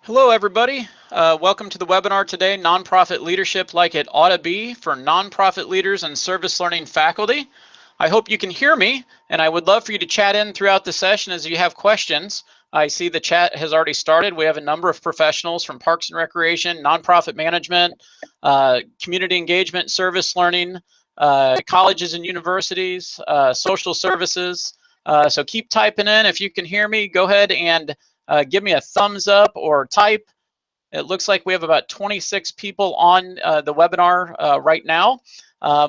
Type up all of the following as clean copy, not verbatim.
Hello, everybody. Welcome to the webinar today, Nonprofit Leadership Like It Ought to Be for Nonprofit Leaders and Service Learning Faculty. I hope you can hear me, and I would love for you to chat in throughout the session as you have questions. I see the chat has already started. We have a number of professionals from Parks and Recreation, nonprofit management, community engagement, service learning, colleges and universities, social services. So keep typing in. If you can hear me, go ahead and give me a thumbs up or type. It looks like we have about 26 people on the webinar right now.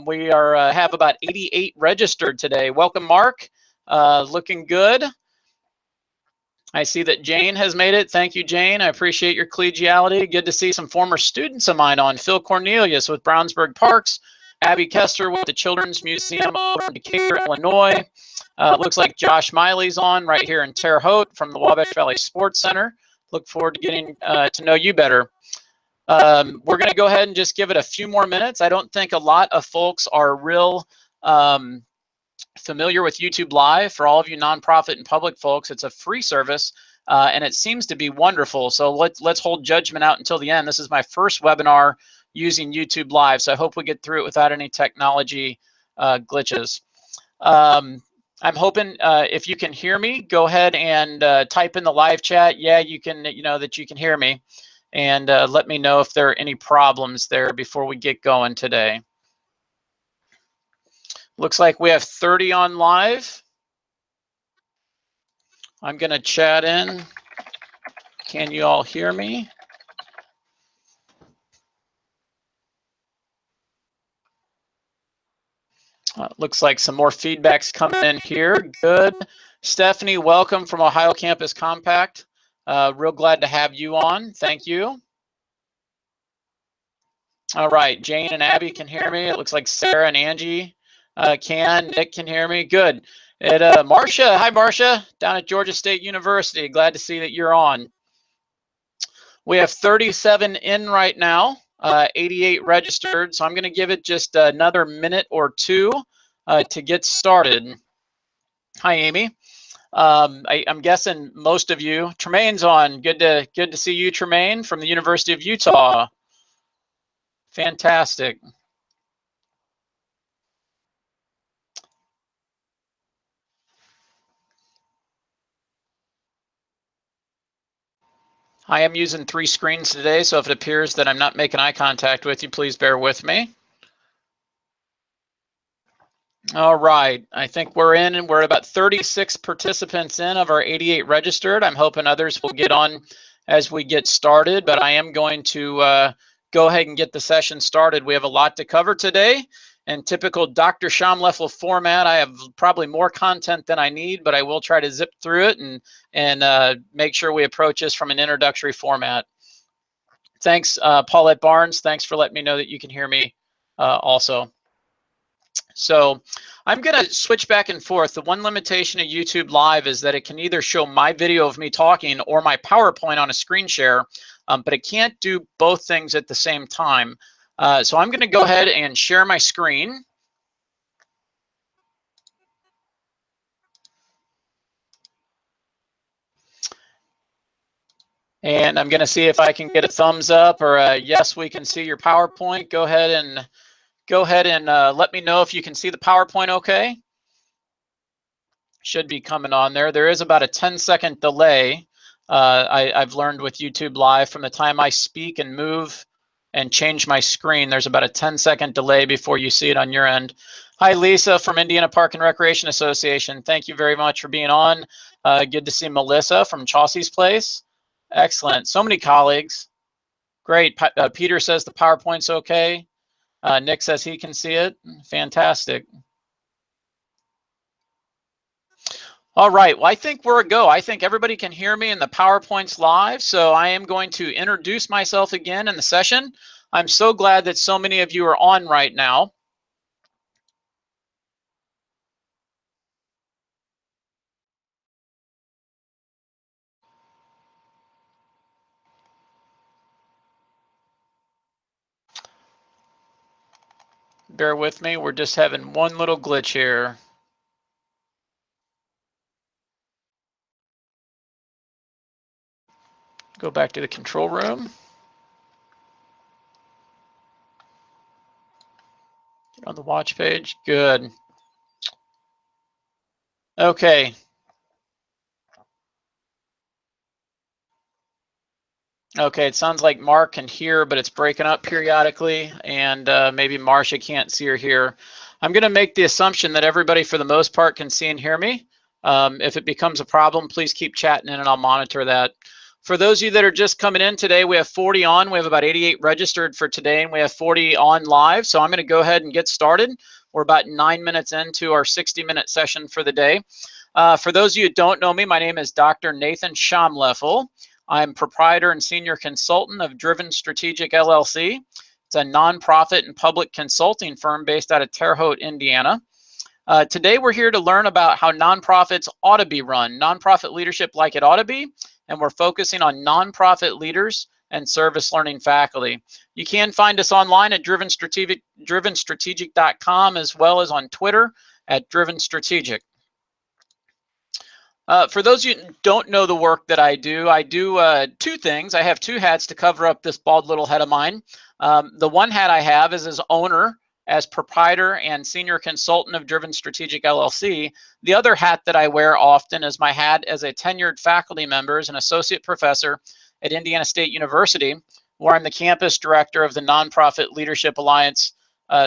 We have about 88 registered today. Welcome, Mark. Looking good. I see that Jane has made it. Thank you, Jane. I appreciate your collegiality. Good to see some former students of mine on. Phil Cornelius with Brownsburg Parks. Abby Kester with the Children's Museum over in Decatur, Illinois. Looks like Josh Miley's on right here in Terre Haute from the Wabash Valley Sports Center. Look forward to getting to know you better. We're going to go ahead and just give it a few more minutes. I don't think a lot of folks are real familiar with YouTube Live. For all of you nonprofit and public folks, it's a free service, and it seems to be wonderful. So let's hold judgment out until the end. This is my first webinar using YouTube Live, so I hope we get through it without any technology glitches. I'm hoping if you can hear me, go ahead and type in the live chat. Yeah, you can, that you can hear me, and let me know if there are any problems there before we get going today. Looks like we have 30 on live. I'm going to chat in. Can you all hear me? Looks like some more feedback's coming in here. Good. Stephanie, welcome from Ohio Campus Compact. Real glad to have you on. Thank you. All right, Jane and Abby can hear me. It looks like Sarah and Angie can. Nick can hear me. Good. Marcia, hi Marcia, down at Georgia State University. Glad to see that you're on. We have 37 in right now, 88 registered. So I'm going to give it just another minute or two to get started. Hi, Amy. I'm guessing most of you. Tremaine's on. Good to see you, Tremaine, from the University of Utah. Fantastic. I am using 3 screens today, so if it appears that I'm not making eye contact with you, please bear with me. All right, I think we're in, and we're about 36 participants in of our 88 registered. I'm hoping others will get on as we get started, but I am going to go ahead and get the session started. We have a lot to cover today. In typical Dr. Schaumleffel format, I have probably more content than I need, but I will try to zip through it and make sure we approach this from an introductory format. Thanks, Paulette Barnes. Thanks for letting me know that you can hear me also. So I'm going to switch back and forth. The one limitation of YouTube Live is that it can either show my video of me talking or my PowerPoint on a screen share, but it can't do both things at the same time. So I'm going to go ahead and share my screen. And I'm going to see if I can get a thumbs up or a yes, we can see your PowerPoint. Go ahead and let me know if you can see the PowerPoint okay. Should be coming on there. There is about a 10-second delay. I've learned with YouTube Live from the time I speak and move and change my screen, there's about a 10-second delay before you see it on your end. Hi, Lisa from Indiana Park and Recreation Association. Thank you very much for being on. Good to see Melissa from Chaucey's Place. Excellent. So many colleagues. Great. Peter says the PowerPoint's okay. Nick says he can see it. Fantastic. All right, well, I think we're a go. I think everybody can hear me and the PowerPoint's live, so I am going to introduce myself again in the session. I'm so glad that so many of you are on right now. Bear with me, we're just having one little glitch here. Go back to the control room. Get on the watch page. Good. Okay. Okay, it sounds like Mark can hear, but it's breaking up periodically, and maybe Marcia can't see or hear. I'm going to make the assumption that everybody, for the most part, can see and hear me. If it becomes a problem, please keep chatting in, and I'll monitor that. For those of you that are just coming in today, we have 40 on. We have about 88 registered for today, and we have 40 on live. So I'm going to go ahead and get started. We're about 9 minutes into our 60-minute session for the day. For those of you who don't know me, my name is Dr. Nathan Schaumleffel. I'm proprietor and senior consultant of Driven Strategic LLC. It's a nonprofit and public consulting firm based out of Terre Haute, Indiana. Today we're here to learn about how nonprofits ought to be run, nonprofit leadership like it ought to be, and we're focusing on nonprofit leaders and service learning faculty. You can find us online at drivenstrategic.com, as well as on Twitter at Driven Strategic. For those of you who don't know the work that I do two things. I have two hats to cover up this bald little head of mine. The one hat I have is as owner, as proprietor and senior consultant of Driven Strategic LLC. The other hat that I wear often is my hat as a tenured faculty member, as an associate professor at Indiana State University, where I'm the campus director of the Nonprofit Leadership Alliance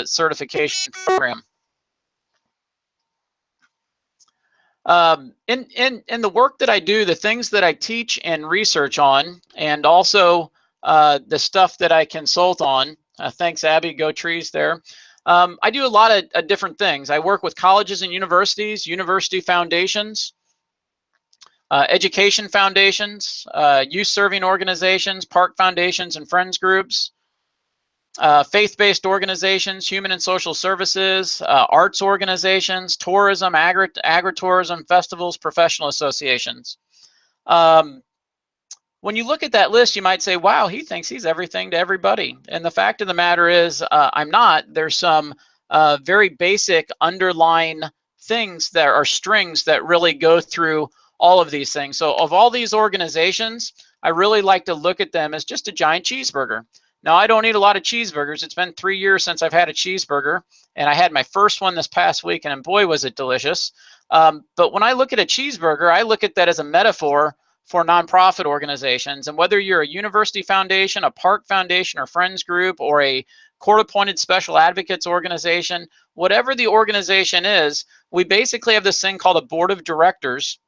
certification program. In the work that I do, the things that I teach and research on, and also the stuff that I consult on, thanks Abby, go trees there. I do a lot of different things. I work with colleges and universities, university foundations, education foundations, youth serving organizations, park foundations and friends groups, faith-based organizations, human and social services, arts organizations, tourism, agritourism, festivals, professional associations. When you look at that list, you might say, wow, he thinks he's everything to everybody. And the fact of the matter is, I'm not. There's some very basic underlying things that are strings that really go through all of these things. So of all these organizations, I really like to look at them as just a giant cheeseburger. Now, I don't eat a lot of cheeseburgers. It's been 3 years since I've had a cheeseburger, and I had my first one this past week, and boy, was it delicious. But when I look at a cheeseburger, I look at that as a metaphor for nonprofit organizations. And whether you're a university foundation, a park foundation or friends group, or a court-appointed special advocates organization, whatever the organization is, we basically have this thing called a board of directors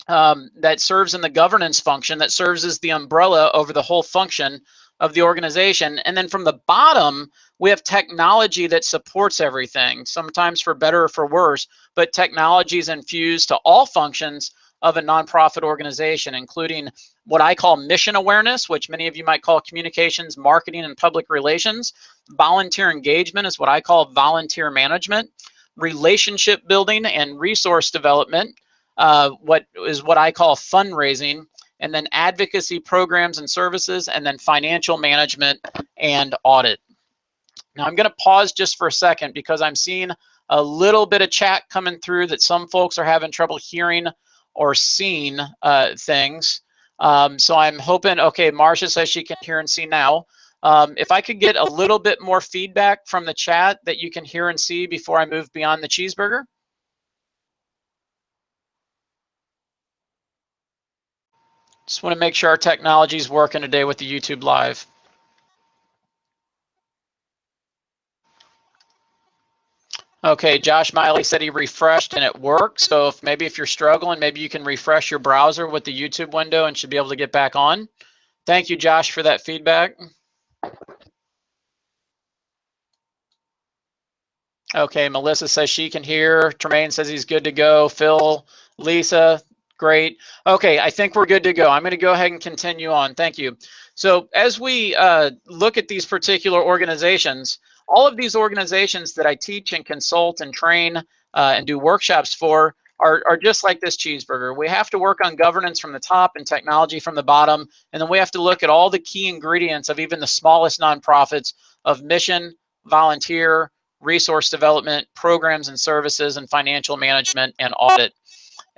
that serves in the governance function, that serves as the umbrella over the whole function of the organization. And then from the bottom, we have technology that supports everything, sometimes for better or for worse, but technology is infused to all functions of a nonprofit organization, including what I call mission awareness, which many of you might call communications, marketing, and public relations. Volunteer engagement is what I call volunteer management. Relationship building and resource development, what I call fundraising, and then advocacy programs and services, and then financial management and audit. Now I'm going to pause just for a second because I'm seeing a little bit of chat coming through that some folks are having trouble hearing or seeing things. So I'm hoping, okay, Marcia says she can hear and see now. If I could get a little bit more feedback from the chat that you can hear and see before I move beyond the cheeseburger. Just want to make sure our technology is working today with the YouTube Live. Okay, Josh Miley said he refreshed and it works. So if you're struggling, maybe you can refresh your browser with the YouTube window and should be able to get back on. Thank you, Josh, for that feedback. Okay, Melissa says she can hear. Tremaine says he's good to go. Phil, Lisa, great. Okay, I think we're good to go. I'm going to go ahead and continue on. Thank you. So as we look at these particular organizations, all of these organizations that I teach and consult and train and do workshops for are just like this cheeseburger. We have to work on governance from the top and technology from the bottom, and then we have to look at all the key ingredients of even the smallest nonprofits of mission, volunteer, resource development, programs and services, and financial management and audit.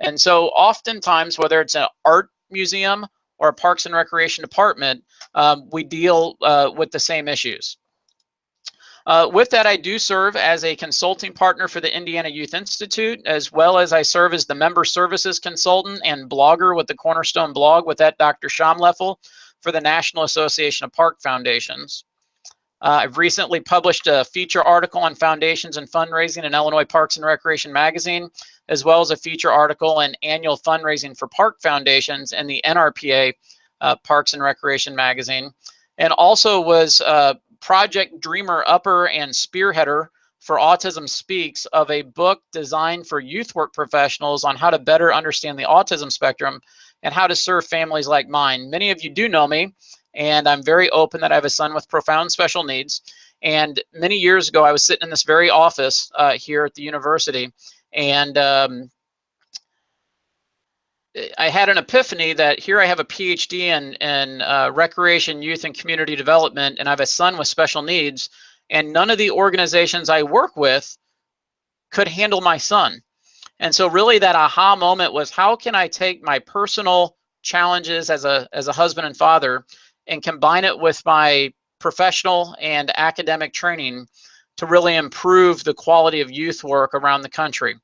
And so oftentimes, whether it's an art museum or a Parks and Recreation department, we deal with the same issues. With that, I do serve as a consulting partner for the Indiana Youth Institute, as well as I serve as the member services consultant and blogger with the Cornerstone blog with that Dr. Schaumleffel for the National Association of Park Foundations. I've recently published a feature article on foundations and fundraising in Illinois Parks and Recreation magazine, as well as a feature article in annual fundraising for park foundations in the NRPA Parks and Recreation magazine, and also was project dreamer, upper, and spearheader for Autism Speaks of a book designed for youth work professionals on how to better understand the autism spectrum and how to serve families like mine. Many of you do know me, and I'm very open that I have a son with profound special needs. And many years ago, I was sitting in this very office here at the university, and I had an epiphany that here I have a PhD in recreation, youth, and community development, and I have a son with special needs, and none of the organizations I work with could handle my son. And so really that aha moment was, how can I take my personal challenges as a husband and father and combine it with my professional and academic training to really improve the quality of youth work around the country.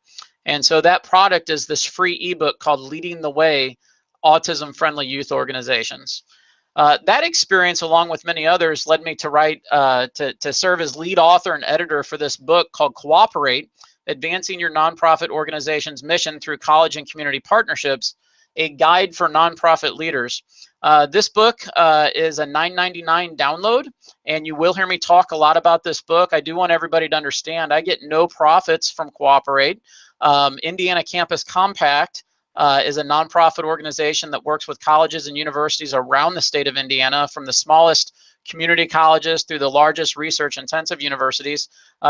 And so that product is this free ebook called Leading the Way, Autism Friendly Youth Organizations. That experience, along with many others, led me to write, to serve as lead author and editor for this book called Cooperate, Advancing Your Nonprofit Organization's Mission Through College and Community Partnerships, a guide for nonprofit leaders. This book is a $9.99 download, and you will hear me talk a lot about this book. I do want everybody to understand I get no profits from Cooperate. Indiana Campus Compact is a nonprofit organization that works with colleges and universities around the state of Indiana, from the smallest community colleges through the largest research-intensive universities,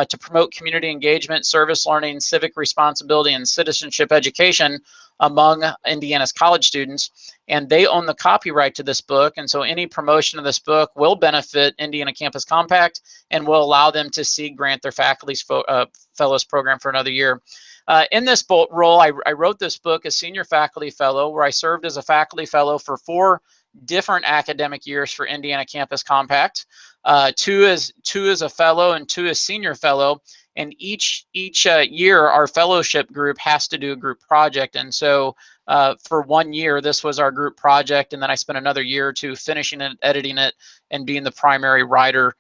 to promote community engagement, service learning, civic responsibility, and citizenship education among Indiana's college students. And they own the copyright to this book, and so any promotion of this book will benefit Indiana Campus Compact and will allow them to grant their faculty's fellows program for another year. In this role, I wrote this book as senior faculty fellow, where I served as a faculty fellow for 4 different academic years for Indiana Campus Compact, 2 as a fellow and 2 as senior fellow. And each year, our fellowship group has to do a group project. And so for 1 year, this was our group project. And then I spent another year or 2 finishing it, editing it, and being the primary writer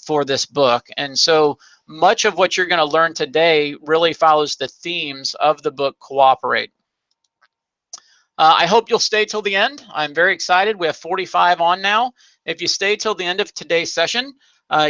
for this book. And so much of what you're going to learn today really follows the themes of the book Cooperate. I hope you'll stay till the end. I'm very excited. We have 45 on now. If you stay till the end of today's session,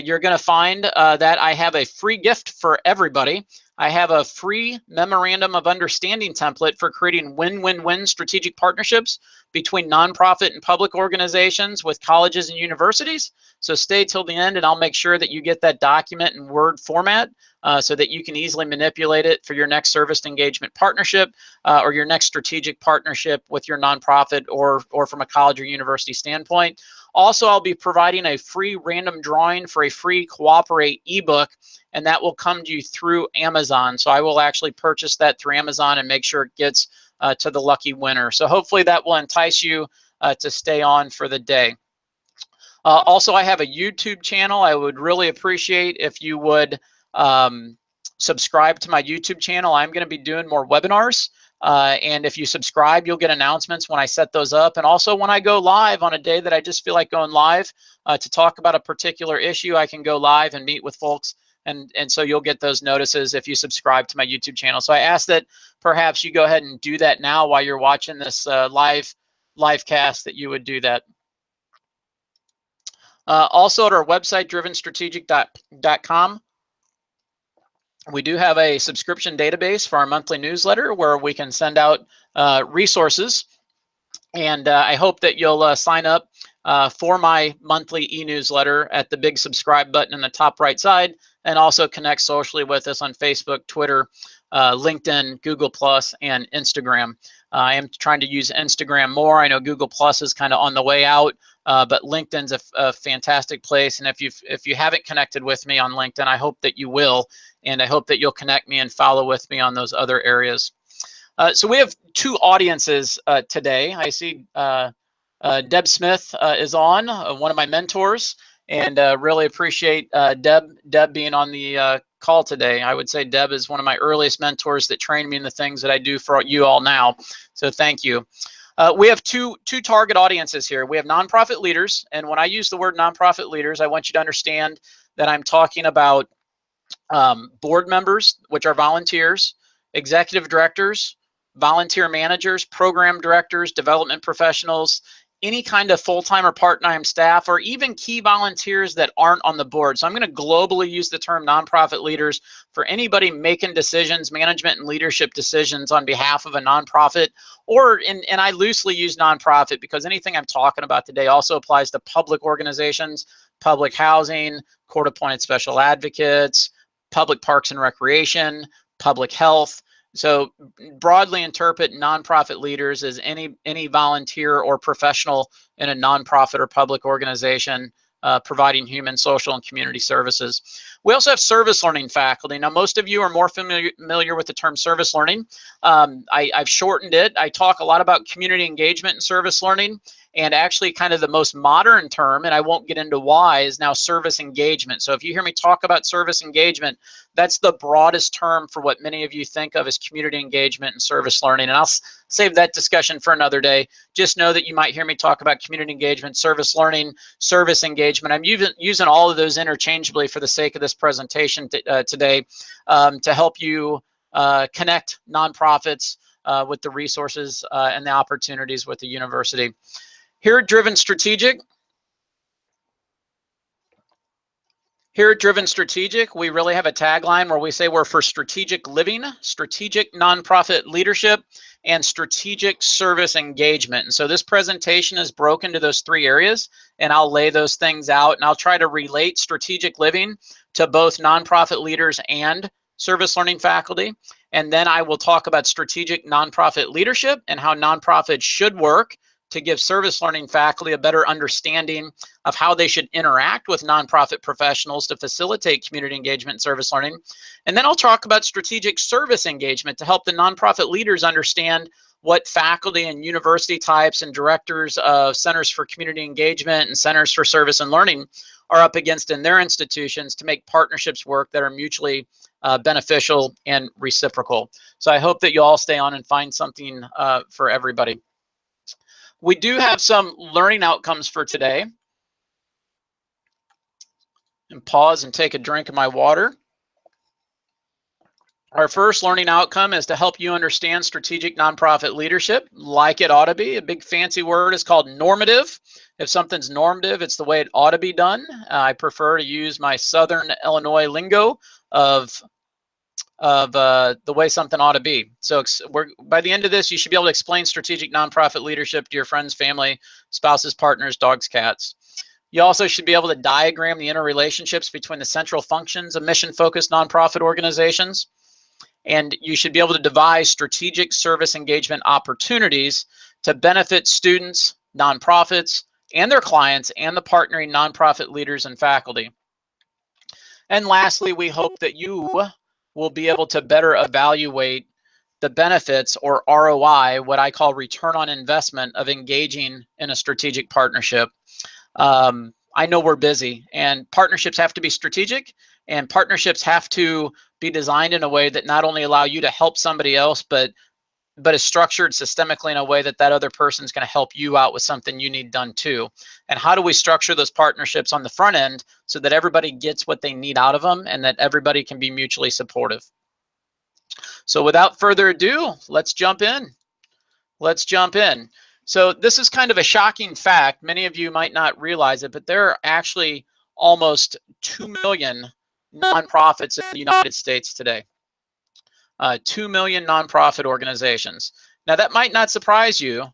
you're going to find that I have a free gift for everybody. I have a free memorandum of understanding template for creating win-win-win strategic partnerships between nonprofit and public organizations with colleges and universities. So stay till the end, and I'll make sure that you get that document in Word format so that you can easily manipulate it for your next service engagement partnership or your next strategic partnership with your nonprofit or from a college or university standpoint. Also, I'll be providing a free random drawing for a free Cooperate ebook, and that will come to you through Amazon. So I will actually purchase that through Amazon and make sure it gets to the lucky winner. So hopefully that will entice you to stay on for the day. Also, I have a YouTube channel. I would really appreciate if you would subscribe to my YouTube channel. I'm going to be doing more webinars. And if you subscribe, you'll get announcements when I set those up. And also when I go live on a day that I just feel like going live to talk about a particular issue, I can go live and meet with folks. And so you'll get those notices if you subscribe to my YouTube channel. So I ask that perhaps you go ahead and do that now while you're watching this live cast, that you would do that. Also at our website, drivenstrategic.com, we do have a subscription database for our monthly newsletter where we can send out resources. And I hope that you'll sign up for my monthly e-newsletter at the big subscribe button in the top right side, and also connect socially with us on Facebook, Twitter, LinkedIn, Google+, and Instagram. I am trying to use Instagram more. I know Google+ is kind of on the way out, but LinkedIn's a fantastic place. And if you haven't connected with me on LinkedIn, I hope that you will, and I hope that you'll connect me and follow with me on those other areas. So we have 2 audiences today. I see Deb Smith is on, one of my mentors, and really appreciate Deb being on the call today. I would say Deb is one of my earliest mentors that trained me in the things that I do for you all now. So thank you. We have two target audiences here. We have nonprofit leaders, and when I use the word nonprofit leaders, I want you to understand that I'm talking about board members, which are volunteers, executive directors, volunteer managers, program directors, development professionals, any kind of full-time or part-time staff, or even key volunteers that aren't on the board. So I'm going to globally use the term nonprofit leaders for anybody making decisions, management and leadership decisions on behalf of a nonprofit, and I loosely use nonprofit because anything I'm talking about today also applies to public organizations, public housing, court-appointed special advocates, public parks and recreation, public health. So broadly interpret nonprofit leaders as any volunteer or professional in a nonprofit or public organization providing human, social, and community services. We also have service learning faculty. Now, most of you are more familiar with the term service learning. I've shortened it. I talk a lot about community engagement and service learning, and actually kind of the most modern term, and I won't get into why, is now service engagement. So if you hear me talk about service engagement, that's the broadest term for what many of you think of as community engagement and service learning. And I'll save that discussion for another day. Just know that you might hear me talk about community engagement, service learning, service engagement. I'm using all of those interchangeably for the sake of this presentation today to help you connect nonprofits with the resources and the opportunities with the university. Here at Driven Strategic, we really have a tagline where we say we're for strategic living, strategic nonprofit leadership, and strategic service engagement. And so this presentation is broken into those three areas, and I'll lay those things out, and I'll try to relate strategic living to both nonprofit leaders and service learning faculty. And then I will talk about strategic nonprofit leadership and how nonprofits should work to give service learning faculty a better understanding of how they should interact with nonprofit professionals to facilitate community engagement and service learning. And then I'll talk about strategic service engagement to help the nonprofit leaders understand what faculty and university types and directors of centers for community engagement and centers for service and learning are up against in their institutions to make partnerships work that are mutually beneficial and reciprocal. So I hope that you all stay on and find something for everybody. We do have some learning outcomes for today. And pause and take a drink of my water. Our first learning outcome is to help you understand strategic nonprofit leadership like it ought to be. A big fancy word is called normative. If something's normative, it's the way it ought to be done. I prefer to use my Southern Illinois lingo of the way something ought to be. So by the end of this, you should be able to explain strategic nonprofit leadership to your friends, family, spouses, partners, dogs, cats. You also should be able to diagram the interrelationships between the central functions of mission-focused nonprofit organizations. And you should be able to devise strategic service engagement opportunities to benefit students, nonprofits, and their clients, and the partnering nonprofit leaders and faculty. And lastly, we hope that you will be able to better evaluate the benefits, or ROI, what I call return on investment, of engaging in a strategic partnership. I know we're busy, and partnerships have to be strategic, and partnerships have to be designed in a way that not only allow you to help somebody else, but is structured systemically in a way that that other person's going to help you out with something you need done too. And how do we structure those partnerships on the front end so that everybody gets what they need out of them and that everybody can be mutually supportive? So without further ado, let's jump in. Let's jump in. So this is kind of a shocking fact. Many of you might not realize it, but there are actually almost 2 million nonprofits in the United States today. 2 million nonprofit organizations. Now that might not surprise you,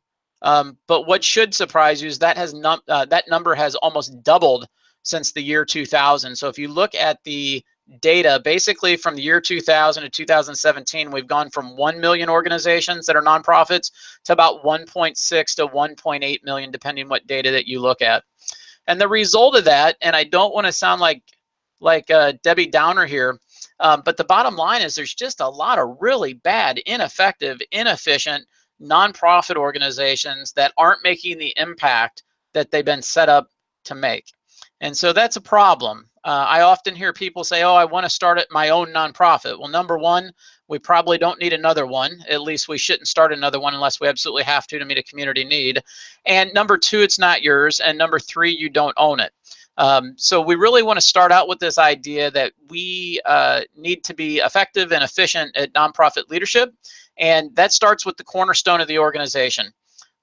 but what should surprise you is that that number has almost doubled since the year 2000. So if you look at the data, basically from the year 2000 to 2017, we've gone from 1 million organizations that are nonprofits to about 1.6 to 1.8 million, depending what data that you look at. And the result of that, and I don't want to sound like Debbie Downer here, but the bottom line is there's just a lot of really bad, ineffective, inefficient nonprofit organizations that aren't making the impact that they've been set up to make. And so that's a problem. I often hear people say, oh, I want to start my own nonprofit. Well, number one, we probably don't need another one. At least we shouldn't start another one unless we absolutely have to meet a community need. And number two, it's not yours. And number three, you don't own it. So we really want to start out with this idea that we need to be effective and efficient at nonprofit leadership. And that starts with the cornerstone of the organization.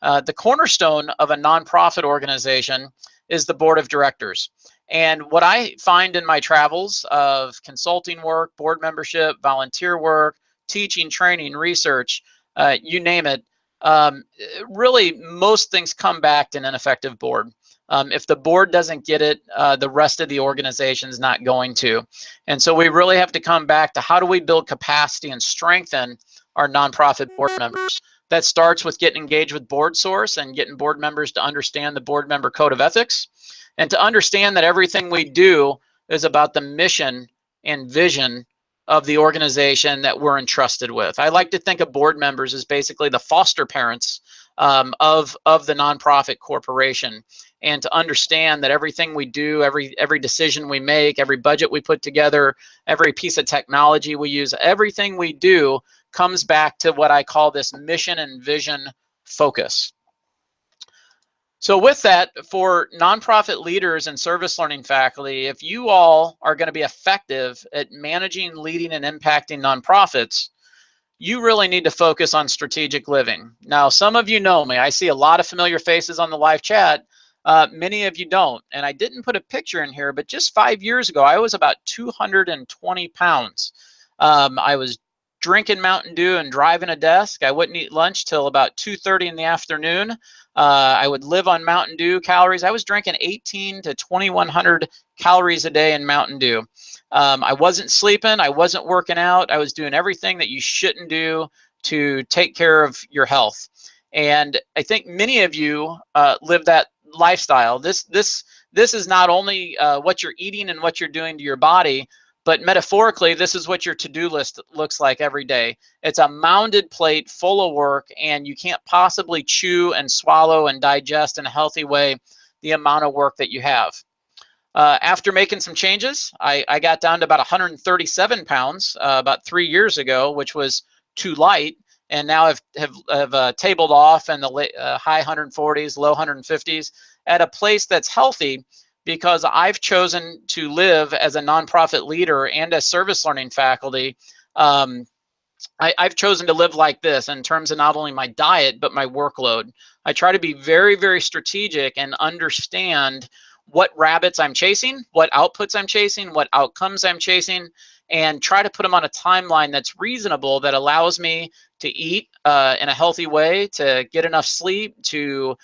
The cornerstone of a nonprofit organization is the board of directors. And what I find in my travels of consulting work, board membership, volunteer work, teaching, training, research, you name it, really most things come back to an ineffective board. If the board doesn't get it, the rest of the organization is not going to. And so we really have to come back to how do we build capacity and strengthen our nonprofit board members. That starts with getting engaged with Board Source and getting board members to understand the board member code of ethics and to understand that everything we do is about the mission and vision of the organization that we're entrusted with. I like to think of board members as basically the foster parents of the nonprofit corporation, and to understand that everything we do, every decision we make, every budget we put together, every piece of technology we use, everything we do comes back to what I call this mission and vision focus. So with that, for nonprofit leaders and service learning faculty, if you all are going to be effective at managing, leading, and impacting nonprofits, you really need to focus on strategic living. Now, some of you know me. I see a lot of familiar faces on the live chat. Many of you don't. And I didn't put a picture in here, but just 5 years ago, I was about 220 pounds. I was drinking Mountain Dew and driving a desk. I wouldn't eat lunch till about 2:30 in the afternoon. I would live on Mountain Dew calories. I was drinking 18 to 2,100 calories a day in Mountain Dew. I wasn't sleeping. I wasn't working out. I was doing everything that you shouldn't do to take care of your health. And I think many of you live that lifestyle. This is not only what you're eating and what you're doing to your body, but metaphorically, this is what your to-do list looks like every day. It's a mounded plate full of work, and you can't possibly chew and swallow and digest in a healthy way the amount of work that you have. After making some changes, I got down to about 137 pounds about 3 years ago, which was too light, and now have tabled off in the high 140s, low 150s at a place that's healthy, because I've chosen to live as a nonprofit leader and as service learning faculty. I've chosen to live like this in terms of not only my diet, but my workload. I try to be very, very strategic and understand what rabbits I'm chasing, what outputs I'm chasing, what outcomes I'm chasing, and try to put them on a timeline that's reasonable, that allows me to eat in a healthy way, to get enough sleep, to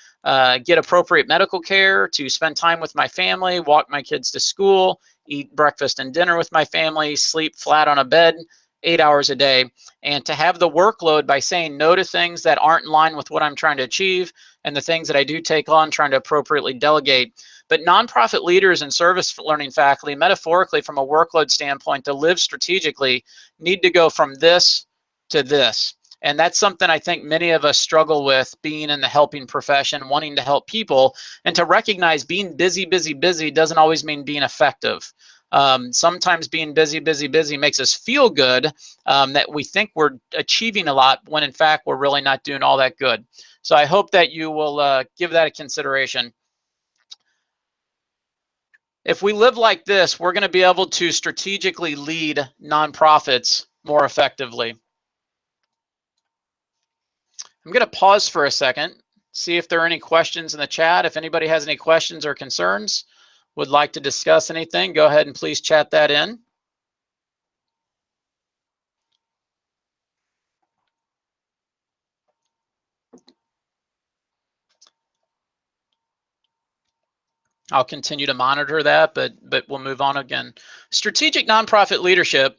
get appropriate medical care, to spend time with my family, walk my kids to school, eat breakfast and dinner with my family, sleep flat on a bed 8 hours a day, and to have the workload by saying no to things that aren't in line with what I'm trying to achieve, and the things that I do take on, trying to appropriately delegate. But nonprofit leaders and service learning faculty, metaphorically from a workload standpoint, to live strategically, need to go from this to this. And that's something I think many of us struggle with, being in the helping profession, wanting to help people, and to recognize being busy doesn't always mean being effective. Sometimes being busy makes us feel good, that we think we're achieving a lot, when in fact we're really not doing all that good. So I hope that you will give that a consideration. If we live like this, we're going to be able to strategically lead nonprofits more effectively. I'm going to pause for a second, see if there are any questions in the chat. If anybody has any questions or concerns, would like to discuss anything, go ahead and please chat that in. I'll continue to monitor that, but we'll move on again. Strategic nonprofit leadership,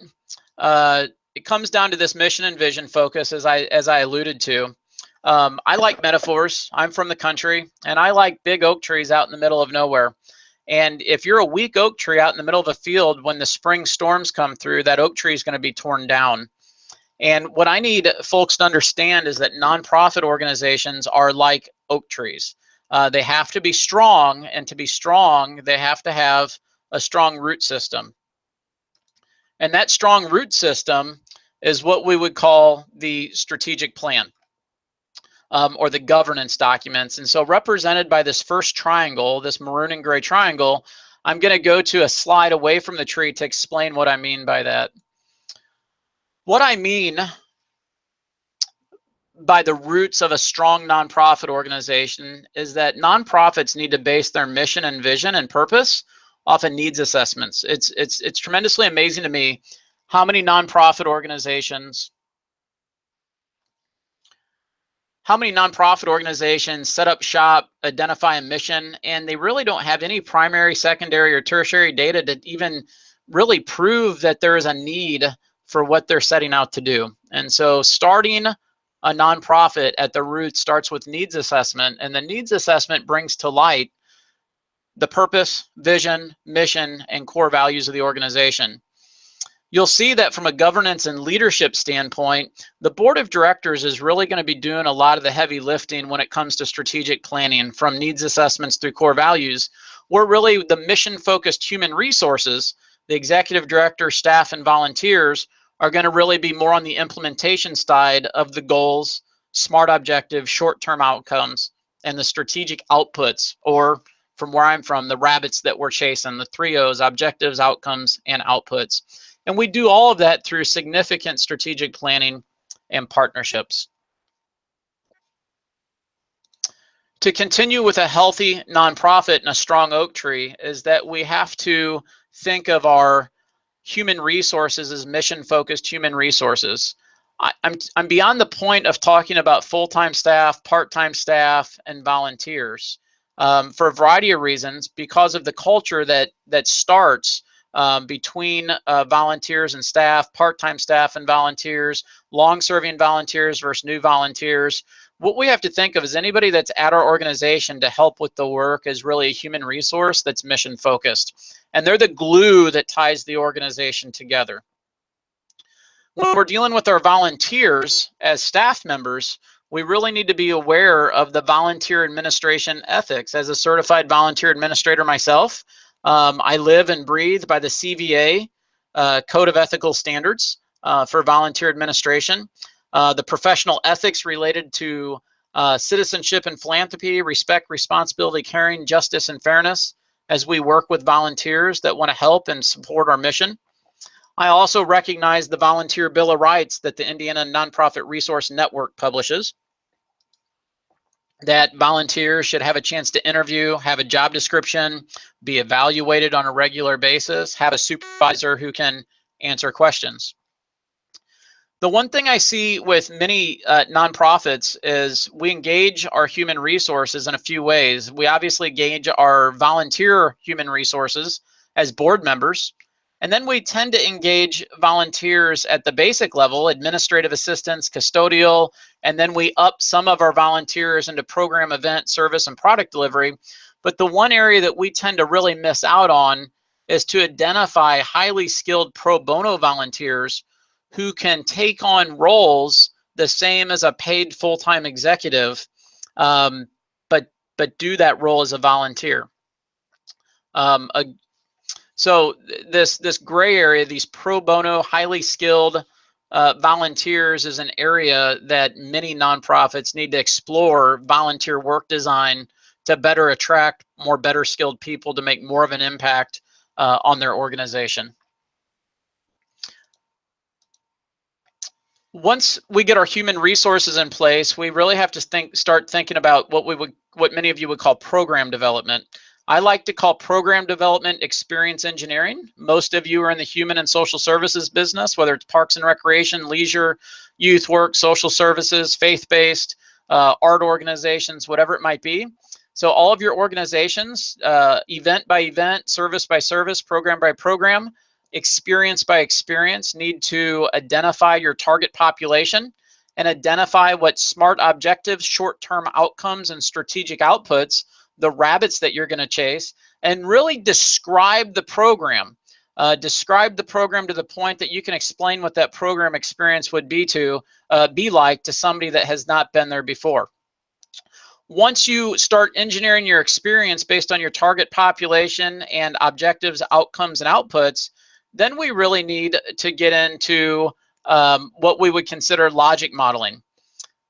it comes down to this mission and vision focus, as I alluded to. I like metaphors. I'm from the country, and I like big oak trees out in the middle of nowhere. And if you're a weak oak tree out in the middle of a field, when the spring storms come through, that oak tree is going to be torn down. And what I need folks to understand is that nonprofit organizations are like oak trees. They have to be strong, and to be strong, they have to have a strong root system. And that strong root system is what we would call the strategic plan, or the governance documents. And so represented by this first triangle, this maroon and gray triangle, I'm going to go to a slide away from the tree to explain what I mean by that. What I mean by the roots of a strong nonprofit organization is that nonprofits need to base their mission and vision and purpose off of needs assessments. It's tremendously amazing to me how many nonprofit organizations set up shop, identify a mission, and they really don't have any primary, secondary, or tertiary data to even really prove that there is a need for what they're setting out to do. And so starting a nonprofit at the root starts with needs assessment, and the needs assessment brings to light the purpose, vision, mission, and core values of the organization. You'll see that from a governance and leadership standpoint, the board of directors is really going to be doing a lot of the heavy lifting when it comes to strategic planning, from needs assessments through core values. We're really the mission-focused human resources. The executive director, staff, and volunteers are going to really be more on the implementation side of the goals, SMART objectives, short-term outcomes, and the strategic outputs, or from where I'm from, the rabbits that we're chasing, the 3 O's: objectives, outcomes, and outputs. And we do all of that through significant strategic planning and partnerships. To continue with a healthy nonprofit and a strong oak tree is that we have to think of our human resources as mission-focused human resources. I'm beyond the point of talking about full-time staff, part-time staff, and volunteers for a variety of reasons, because of the culture that starts between volunteers and staff, part-time staff and volunteers, long-serving volunteers versus new volunteers. What we have to think of is anybody that's at our organization to help with the work is really a human resource that's mission-focused. And they're the glue that ties the organization together. When we're dealing with our volunteers as staff members, we really need to be aware of the volunteer administration ethics. As a certified volunteer administrator myself, I live and breathe by the CVA Code of Ethical Standards for volunteer administration. The professional ethics related to citizenship and philanthropy, respect, responsibility, caring, justice, and fairness, as we work with volunteers that want to help and support our mission. I also recognize the Volunteer Bill of Rights that the Indiana Nonprofit Resource Network publishes, that volunteers should have a chance to interview, have a job description, be evaluated on a regular basis, have a supervisor who can answer questions. The one thing I see with many nonprofits is we engage our human resources in a few ways. We obviously engage our volunteer human resources as board members, and then we tend to engage volunteers at the basic level, administrative assistants, custodial, and then we up some of our volunteers into program, event, service, and product delivery. But the one area that we tend to really miss out on is to identify highly skilled pro bono volunteers who can take on roles the same as a paid full-time executive, but do that role as a volunteer. So this gray area, these pro bono, highly skilled volunteers, is an area that many nonprofits need to explore volunteer work design to better attract more better skilled people to make more of an impact on their organization. Once we get our human resources in place, we really have to start thinking about what many of you would call program development. I like to call program development experience engineering. Most of you are in the human and social services business, whether it's parks and recreation, leisure, youth work, social services, faith-based, art organizations, whatever it might be. So all of your organizations, event by event, service by service, program by program, experience by experience, need to identify your target population and identify what SMART objectives, short-term outcomes, and strategic outputs, the rabbits that you're going to chase, and really describe the program. Describe the program to the point that you can explain what that program experience would be like to somebody that has not been there before. Once you start engineering your experience based on your target population and objectives, outcomes, and outputs, then we really need to get into what we would consider logic modeling.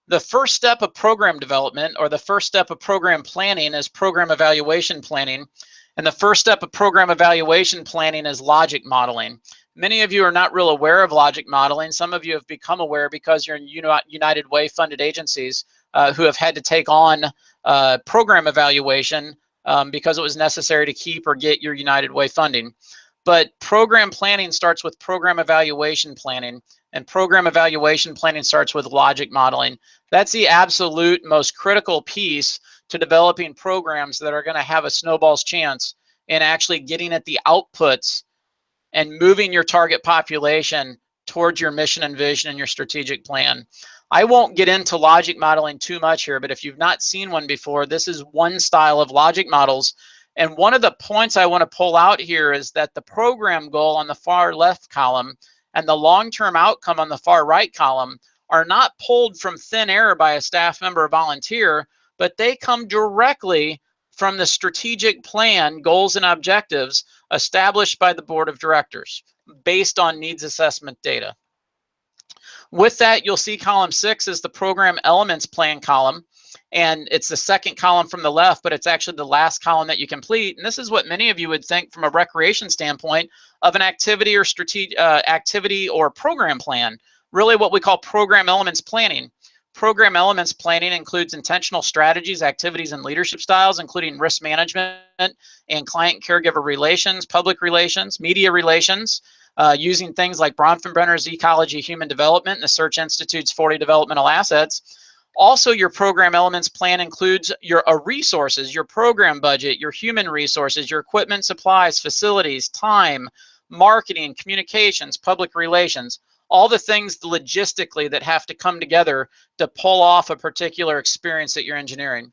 The first step of program development, or the first step of program planning, is program evaluation planning. And the first step of program evaluation planning is logic modeling. Many of you are not real aware of logic modeling. Some of you have become aware because you're in United Way funded agencies who have had to take on program evaluation because it was necessary to keep or get your United Way funding. But program planning starts with program evaluation planning, and program evaluation planning starts with logic modeling. That's the absolute most critical piece to developing programs that are going to have a snowball's chance in actually getting at the outputs and moving your target population towards your mission and vision and your strategic plan. I won't get into logic modeling too much here, but if you've not seen one before, this is one style of logic models. And one of the points I want to pull out here is that the program goal on the far left column and the long-term outcome on the far right column are not pulled from thin air by a staff member or volunteer, but they come directly from the strategic plan, goals, and objectives established by the board of directors based on needs assessment data. With that, you'll see column 6 is the program elements plan column, and it's the second column from the left, but it's actually the last column that you complete. And this is what many of you would think from a recreation standpoint of an activity or activity or program plan, really what we call program elements planning. Program elements planning includes intentional strategies, activities, and leadership styles, including risk management and client caregiver relations, public relations, media relations, using things like Bronfenbrenner's Ecology of Human Development and the Search Institute's 40 Developmental Assets. Also, your program elements plan includes your resources, your program budget, your human resources, your equipment, supplies, facilities, time, marketing, communications, public relations, all the things logistically that have to come together to pull off a particular experience that you're engineering.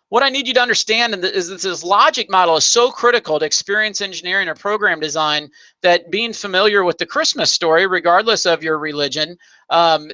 What I need you to understand is that this logic model is so critical to experience engineering or program design that being familiar with the Christmas story, regardless of your religion,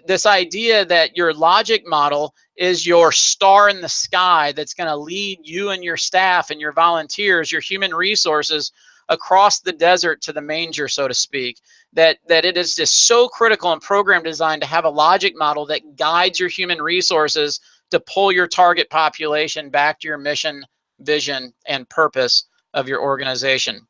this idea that your logic model is your star in the sky that's going to lead you and your staff and your volunteers, your human resources across the desert to the manger, so to speak, that it is just so critical in program design to have a logic model that guides your human resources to pull your target population back to your mission, vision, and purpose of your organization.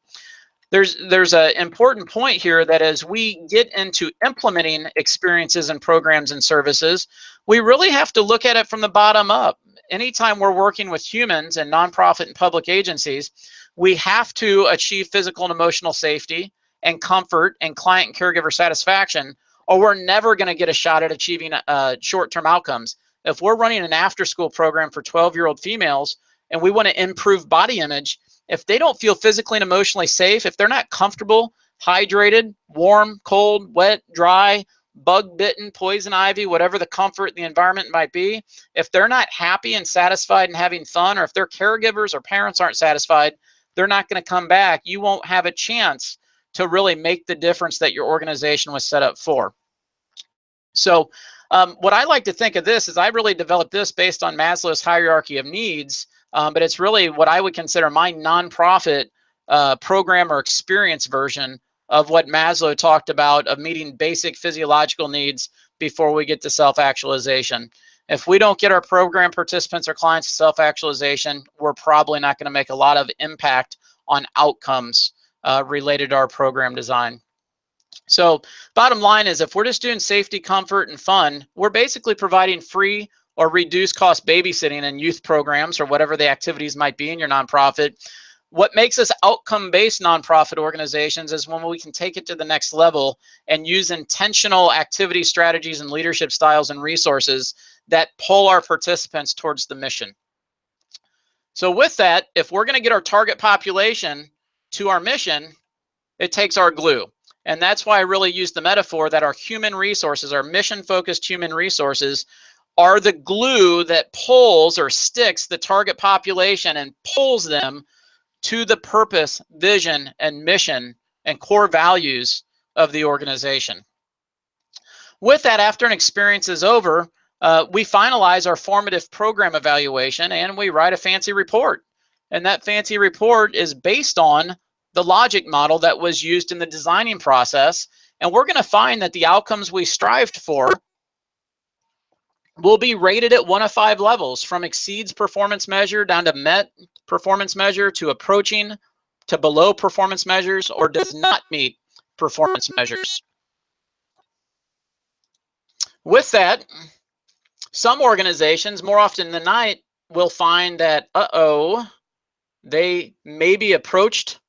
There's an important point here that as we get into implementing experiences and programs and services, we really have to look at it from the bottom up. Anytime we're working with humans and nonprofit and public agencies, we have to achieve physical and emotional safety and comfort and client and caregiver satisfaction, or we're never going to get a shot at achieving short-term outcomes. If we're running an after-school program for 12-year-old females and we want to improve body image, if they don't feel physically and emotionally safe, if they're not comfortable, hydrated, warm, cold, wet, dry, bug bitten, poison ivy, whatever the comfort in the environment might be, if they're not happy and satisfied and having fun, or if their caregivers or parents aren't satisfied, they're not going to come back. You won't have a chance to really make the difference that your organization was set up for. So what I like to think of this is I really developed this based on Maslow's hierarchy of needs, but it's really what I would consider my nonprofit program or experience version of what Maslow talked about of meeting basic physiological needs before we get to self-actualization. If we don't get our program participants or clients to self-actualization, we're probably not going to make a lot of impact on outcomes related to our program design. So bottom line is, if we're just doing safety, comfort, and fun, we're basically providing free or reduced cost babysitting and youth programs or whatever the activities might be in your nonprofit. What makes us outcome-based nonprofit organizations is when we can take it to the next level and use intentional activity strategies and leadership styles and resources that pull our participants towards the mission. So with that, if we're going to get our target population to our mission, it takes our glue. And that's why I really use the metaphor that our human resources, our mission-focused human resources, are the glue that pulls or sticks the target population and pulls them to the purpose, vision, and mission and core values of the organization. With that, after an experience is over, we finalize our formative program evaluation and we write a fancy report. And that fancy report is based on the logic model that was used in the designing process. And we're going to find that the outcomes we strived for will be rated at 1 of 5 levels, from exceeds performance measure down to met performance measure to approaching to below performance measures or does not meet performance measures. With that, some organizations, more often than not, will find that, they maybe approached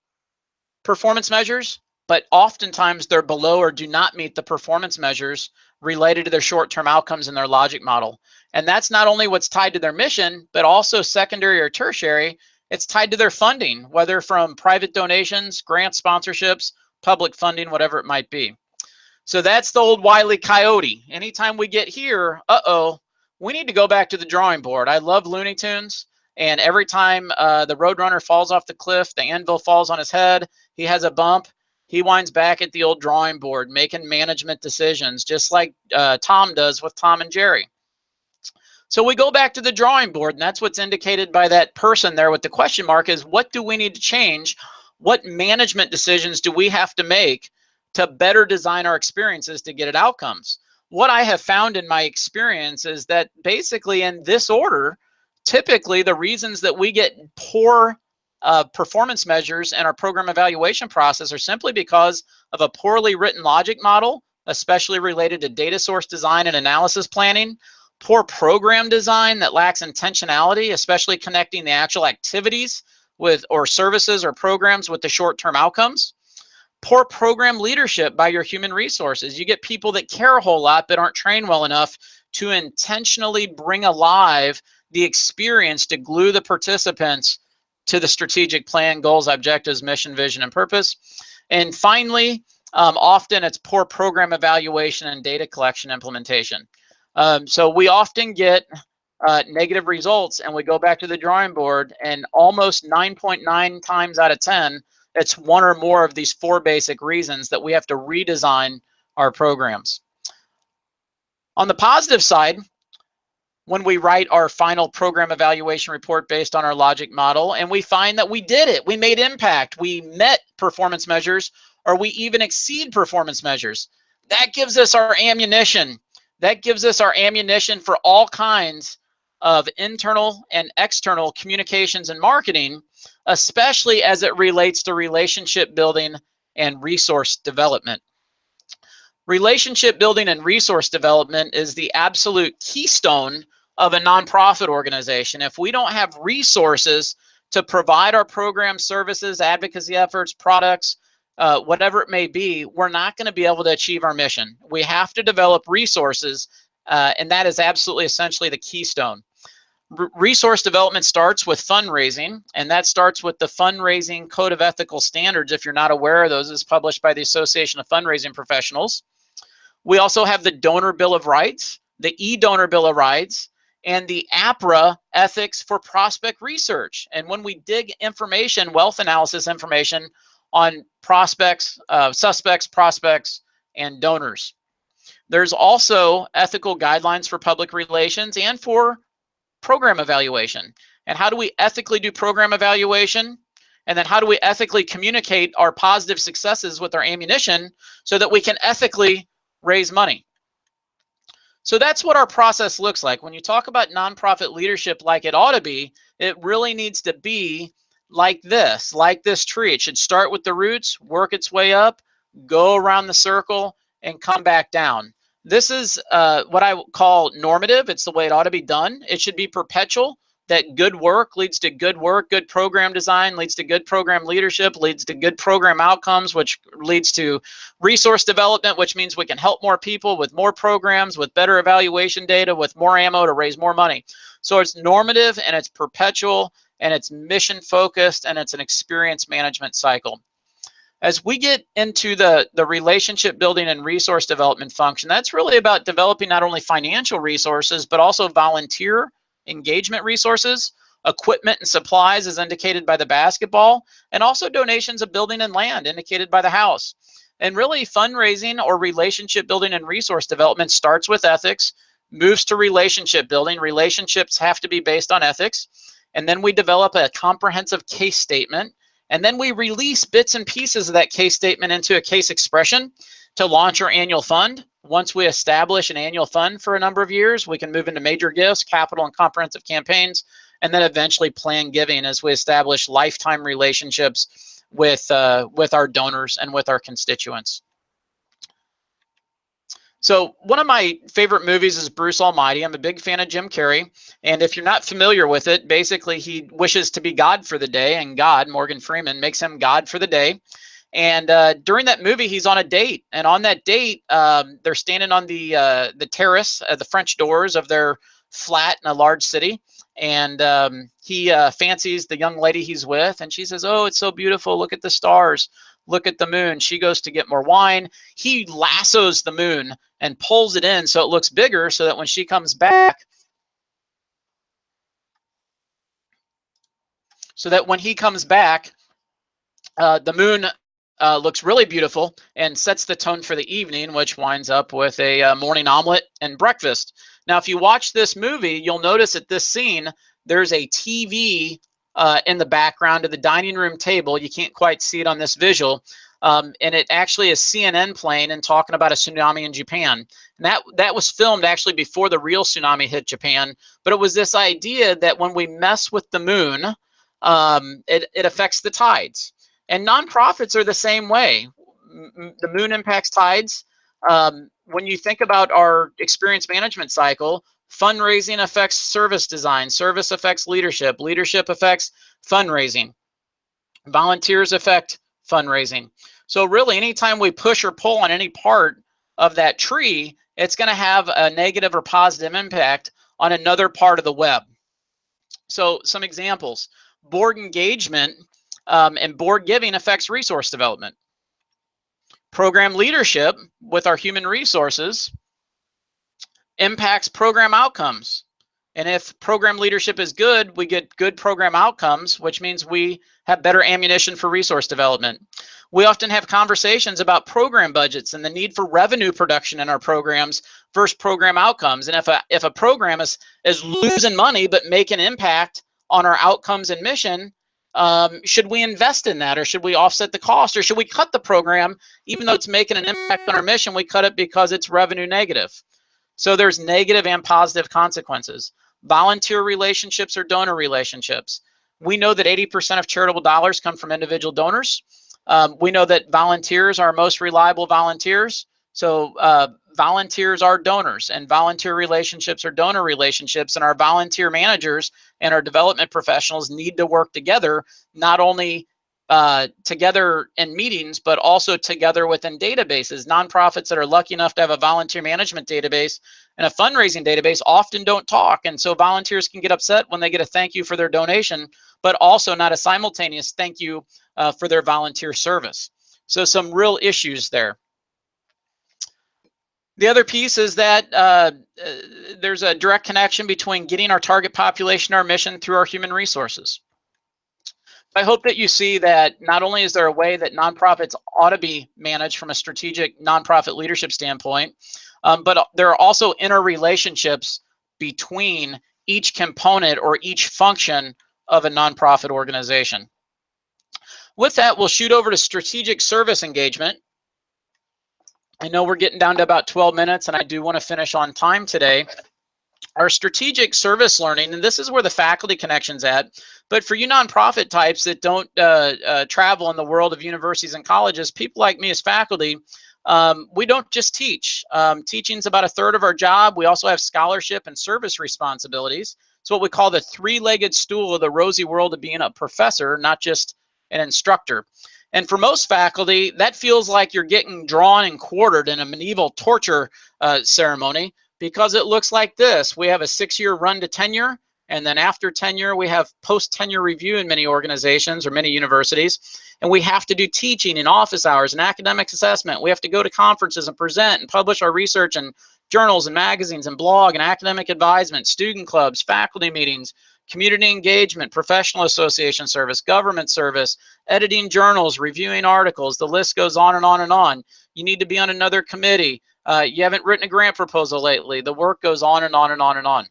performance measures, but oftentimes they're below or do not meet the performance measures related to their short-term outcomes in their logic model. And that's not only what's tied to their mission, but also secondary or tertiary, it's tied to their funding, whether from private donations, grant sponsorships, public funding, whatever it might be. So that's the old Wile E. Coyote. Anytime we get here, we need to go back to the drawing board. I love Looney Tunes, and every time the Roadrunner falls off the cliff, the anvil falls on his head, he has a bump, he winds back at the old drawing board, making management decisions, just like Tom does with Tom and Jerry. So we go back to the drawing board, and that's what's indicated by that person there with the question mark is, what do we need to change? What management decisions do we have to make to better design our experiences to get at outcomes? What I have found in my experience is that basically in this order, typically the reasons that we get poor performance measures in our program evaluation process are simply because of a poorly written logic model, especially related to data source design and analysis planning, poor program design that lacks intentionality, especially connecting the actual activities with or services or programs with the short-term outcomes. Poor program leadership by your human resources. You get people that care a whole lot but aren't trained well enough to intentionally bring alive the experience to glue the participants to the strategic plan, goals, objectives, mission, vision, and purpose. And finally, often it's poor program evaluation and data collection implementation. So we often get negative results and we go back to the drawing board, and almost 9.9 times out of 10, it's one or more of these 4 basic reasons that we have to redesign our programs. On the positive side, when we write our final program evaluation report based on our logic model and we find that we did it, we made impact, we met performance measures, or we even exceed performance measures, that gives us our ammunition. That gives us our ammunition for all kinds of internal and external communications and marketing, especially as it relates to relationship building and resource development. Relationship building and resource development is the absolute keystone of a nonprofit organization. If we don't have resources to provide our programs, services, advocacy efforts, products, whatever it may be, we're not going to be able to achieve our mission. We have to develop resources, and that is absolutely essentially the keystone. Resource development starts with fundraising, and that starts with the Fundraising Code of Ethical Standards. If you're not aware of those, it's published by the Association of Fundraising Professionals. We also have the Donor Bill of Rights, the E-Donor Bill of Rights, and the APRA Ethics for Prospect Research. And when we dig information, wealth analysis information on prospects, suspects, prospects, and donors. There's also ethical guidelines for public relations and for program evaluation. And how do we ethically do program evaluation? And then how do we ethically communicate our positive successes with our ammunition so that we can ethically raise money? So that's what our process looks like. When you talk about nonprofit leadership like it ought to be, it really needs to be like this tree. It should start with the roots, work its way up, go around the circle, and come back down. This is what I call normative. It's the way it ought to be done. It should be perpetual, that good work leads to good work, good program design leads to good program leadership, leads to good program outcomes, which leads to resource development, which means we can help more people with more programs, with better evaluation data, with more ammo to raise more money. So it's normative and it's perpetual and it's mission focused and it's an experience management cycle. As we get into the relationship building and resource development function, that's really about developing not only financial resources, but also volunteer engagement resources, equipment and supplies as indicated by the basketball, and also donations of building and land indicated by the house. And really, fundraising or relationship building and resource development starts with ethics, moves to relationship building. Relationships have to be based on ethics. And then we develop a comprehensive case statement. And then we release bits and pieces of that case statement into a case expression to launch our annual fund. Once we establish an annual fund for a number of years, we can move into major gifts, capital and comprehensive campaigns, and then eventually plan giving as we establish lifetime relationships with our donors and with our constituents. So one of my favorite movies is Bruce Almighty. I'm a big fan of Jim Carrey. And if you're not familiar with it, basically he wishes to be God for the day, and God, Morgan Freeman, makes him God for the day. And during that movie, he's on a date. And on that date, they're standing on the terrace, the French doors of their flat in a large city. And he fancies the young lady he's with. And she says, "Oh, it's so beautiful. Look at the stars. Look at the moon." She goes to get more wine. He lassos the moon and pulls it in so it looks bigger, so that when she comes back, he comes back, the moon looks really beautiful and sets the tone for the evening, which winds up with a morning omelet and breakfast. Now, if you watch this movie, you'll notice at this scene, there's a TV in the background of the dining room table. You can't quite see it on this visual. And it actually is CNN playing and talking about a tsunami in Japan. And that was filmed actually before the real tsunami hit Japan. But it was this idea that when we mess with the moon, it affects the tides. And nonprofits are the same way. The moon impacts tides. When you think about our experience management cycle, fundraising affects service design, service affects leadership, leadership affects fundraising, volunteers affect fundraising. So really, anytime we push or pull on any part of that tree, it's going to have a negative or positive impact on another part of the web. So some examples: board engagement and board giving affects resource development. Program leadership with our human resources impacts program outcomes. And if program leadership is good, we get good program outcomes, which means we have better ammunition for resource development. We often have conversations about program budgets and the need for revenue production in our programs versus program outcomes. And if a program is losing money but make an impact on our outcomes and mission, should we invest in that, or should we offset the cost, or should we cut the program even though it's making an impact on our mission? We cut it because it's revenue negative. So there's negative and positive consequences. Volunteer relationships or donor relationships. We know that 80% of charitable dollars come from individual donors. We know that volunteers are most reliable volunteers. So volunteers are donors, and volunteer relationships are donor relationships, and our volunteer managers and our development professionals need to work together, not only together in meetings, but also together within databases. Nonprofits that are lucky enough to have a volunteer management database and a fundraising database often don't talk. And so volunteers can get upset when they get a thank you for their donation, but also not a simultaneous thank you for their volunteer service. So some real issues there. The other piece is that there's a direct connection between getting our target population, our mission, through our human resources. I hope that you see that not only is there a way that nonprofits ought to be managed from a strategic nonprofit leadership standpoint, but there are also interrelationships between each component or each function of a nonprofit organization. With that, we'll shoot over to strategic service engagement. I know we're getting down to about 12 minutes, and I do want to finish on time today. Our strategic service learning, and this is where the faculty connection's at, but for you nonprofit types that don't travel in the world of universities and colleges, people like me as faculty, we don't just teach. Teaching's about 1/3 of our job. We also have scholarship and service responsibilities. It's what we call the three-legged stool of the rosy world of being a professor, not just an instructor. And for most faculty, that feels like you're getting drawn and quartered in a medieval torture ceremony, because it looks like this. We have a 6-year run to tenure, and then after tenure, we have post-tenure review in many organizations or many universities, and we have to do teaching in office hours and academic assessment. We have to go to conferences and present and publish our research in journals and magazines and blog and academic advisement, student clubs, faculty meetings, community engagement, professional association service, government service, editing journals, reviewing articles. The list goes on and on and on. You need to be on another committee. You haven't written a grant proposal lately. The work goes on and on and on and on.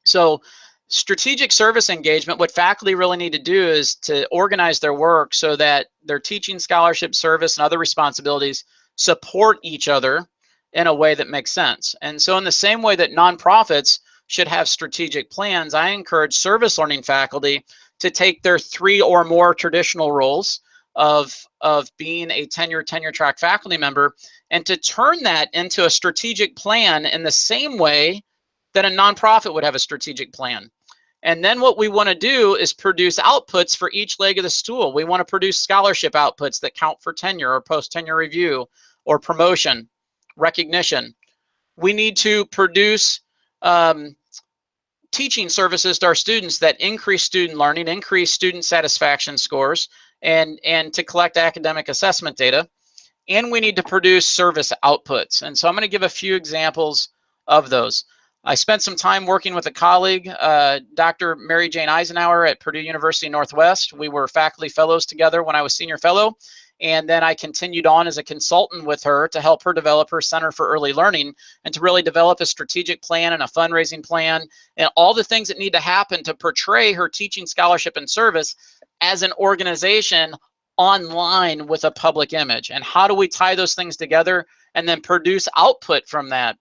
So strategic service engagement, what faculty really need to do is to organize their work so that their teaching, scholarship, service, and other responsibilities support each other in a way that makes sense. And so in the same way that nonprofits should have strategic plans, I encourage service learning faculty to take their 3 or more traditional roles of being a tenure track faculty member and to turn that into a strategic plan in the same way that a nonprofit would have a strategic plan. And then what we want to do is produce outputs for each leg of the stool. We want to produce scholarship outputs that count for tenure or post-tenure review or promotion, recognition. We need to produce teaching services to our students that increase student learning, increase student satisfaction scores, and to collect academic assessment data. And we need to produce service outputs. And so I'm going to give a few examples of those. I spent some time working with a colleague, Dr. Mary Jane Eisenhower at Purdue University Northwest. We were faculty fellows together when I was senior fellow. And then I continued on as a consultant with her to help her develop her Center for Early Learning and to really develop a strategic plan and a fundraising plan and all the things that need to happen to portray her teaching, scholarship, and service as an organization online with a public image. And how do we tie those things together and then produce output from that?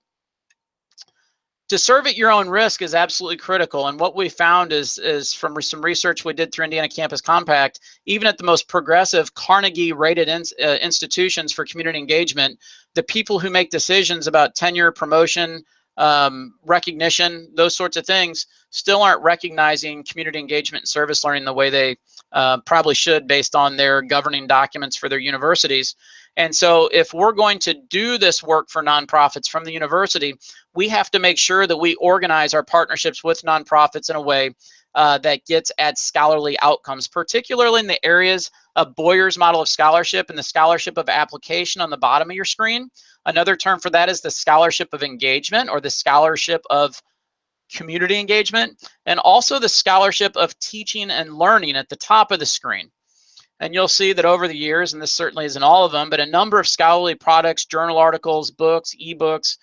To serve at your own risk is absolutely critical. And what we found is from some research we did through Indiana Campus Compact, even at the most progressive Carnegie-rated institutions for community engagement, the people who make decisions about tenure, promotion, recognition, those sorts of things, still aren't recognizing community engagement and service learning the way they probably should based on their governing documents for their universities. And so if we're going to do this work for nonprofits from the university, we have to make sure that we organize our partnerships with nonprofits in a way that gets at scholarly outcomes, particularly in the areas of Boyer's model of scholarship and the scholarship of application on the bottom of your screen. Another term for that is the scholarship of engagement or the scholarship of community engagement, and also the scholarship of teaching and learning at the top of the screen. And you'll see that over the years, and this certainly isn't all of them, but a number of scholarly products, journal articles, books, ebooks,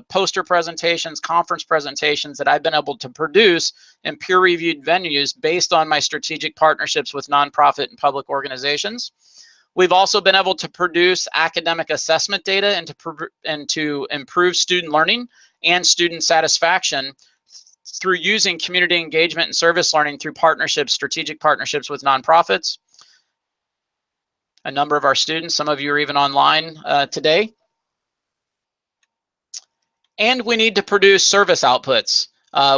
poster presentations, conference presentations that I've been able to produce in peer-reviewed venues based on my strategic partnerships with nonprofit and public organizations. We've also been able to produce academic assessment data and to improve student learning and student satisfaction through using community engagement and service learning through partnerships, strategic partnerships with nonprofits. A number of our students, some of you are even online today. And we need to produce service outputs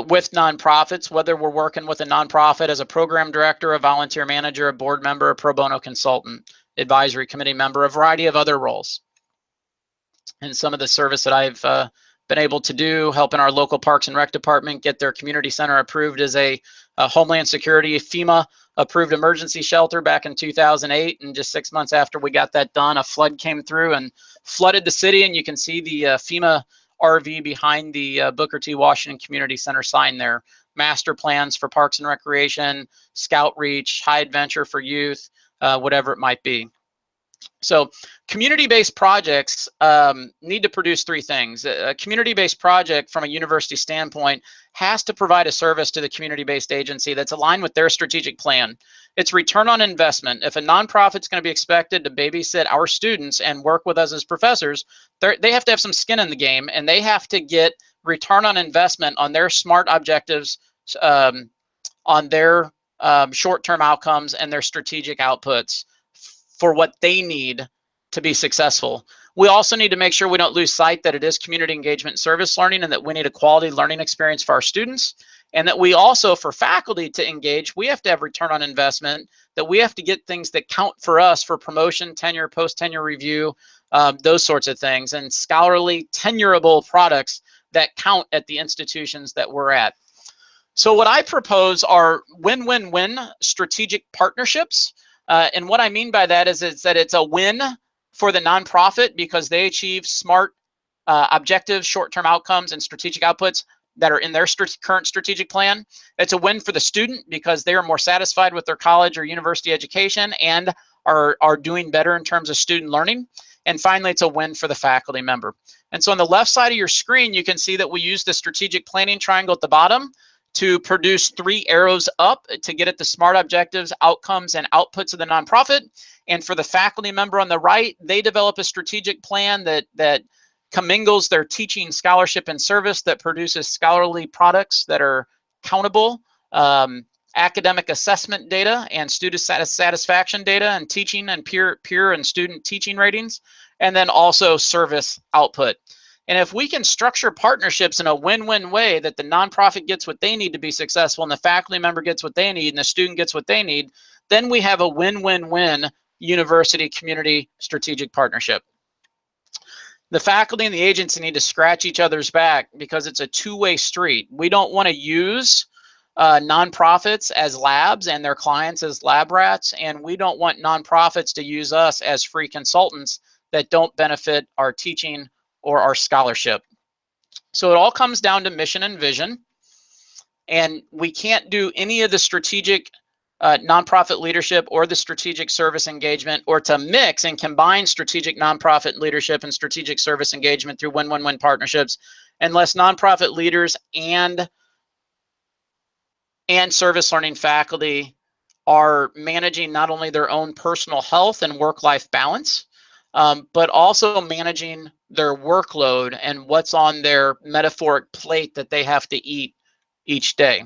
with nonprofits, whether we're working with a nonprofit as a program director, a volunteer manager, a board member, a pro bono consultant, advisory committee member, a variety of other roles. And some of the service that I've been able to do, helping our local Parks and Rec department get their community center approved as a Homeland Security FEMA approved emergency shelter back in 2008. And just 6 months after we got that done, a flood came through and flooded the city. And you can see the FEMA RV behind the Booker T. Washington Community Center sign there. Master plans for Parks and Recreation, Scout Reach, High Adventure for youth, whatever it might be. So community-based projects need to produce 3 things. A community-based project from a university standpoint has to provide a service to the community-based agency that's aligned with their strategic plan. It's return on investment. If a nonprofit's going to be expected to babysit our students and work with us as professors, they have to have some skin in the game, and they have to get return on investment on their SMART objectives, on their short-term outcomes and their strategic outputs for what they need to be successful. We also need to make sure we don't lose sight that it is community engagement and service learning, and that we need a quality learning experience for our students, and that we also, for faculty to engage, we have to have return on investment, that we have to get things that count for us for promotion, tenure, post-tenure review, those sorts of things, and scholarly tenurable products that count at the institutions that we're at. So what I propose are win-win-win strategic partnerships. And what I mean by that is that it's a win for the nonprofit because they achieve SMART objectives, short-term outcomes, and strategic outputs that are in their current strategic plan. It's a win for the student because they are more satisfied with their college or university education and are doing better in terms of student learning. And finally, it's a win for the faculty member. And so on the left side of your screen, you can see that we use the strategic planning triangle at the bottom to produce 3 arrows up to get at the SMART objectives, outcomes, and outputs of the nonprofit. And for the faculty member on the right, they develop a strategic plan that commingles their teaching, scholarship, and service, that produces scholarly products that are countable, academic assessment data and student satisfaction data, and teaching and peer and student teaching ratings, and then also service output. And if we can structure partnerships in a win-win way, that the nonprofit gets what they need to be successful and the faculty member gets what they need and the student gets what they need, then we have a win-win-win university community strategic partnership. The faculty and the agency need to scratch each other's back because it's a two-way street. We don't want to use nonprofits as labs and their clients as lab rats, and we don't want nonprofits to use us as free consultants that don't benefit our teaching or our scholarship. So it all comes down to mission and vision, and we can't do any of the strategic nonprofit leadership or the strategic service engagement, or to mix and combine strategic nonprofit leadership and strategic service engagement through win-win-win partnerships, unless nonprofit leaders and service learning faculty are managing not only their own personal health and work-life balance, but also managing their workload and what's on their metaphoric plate that they have to eat each day.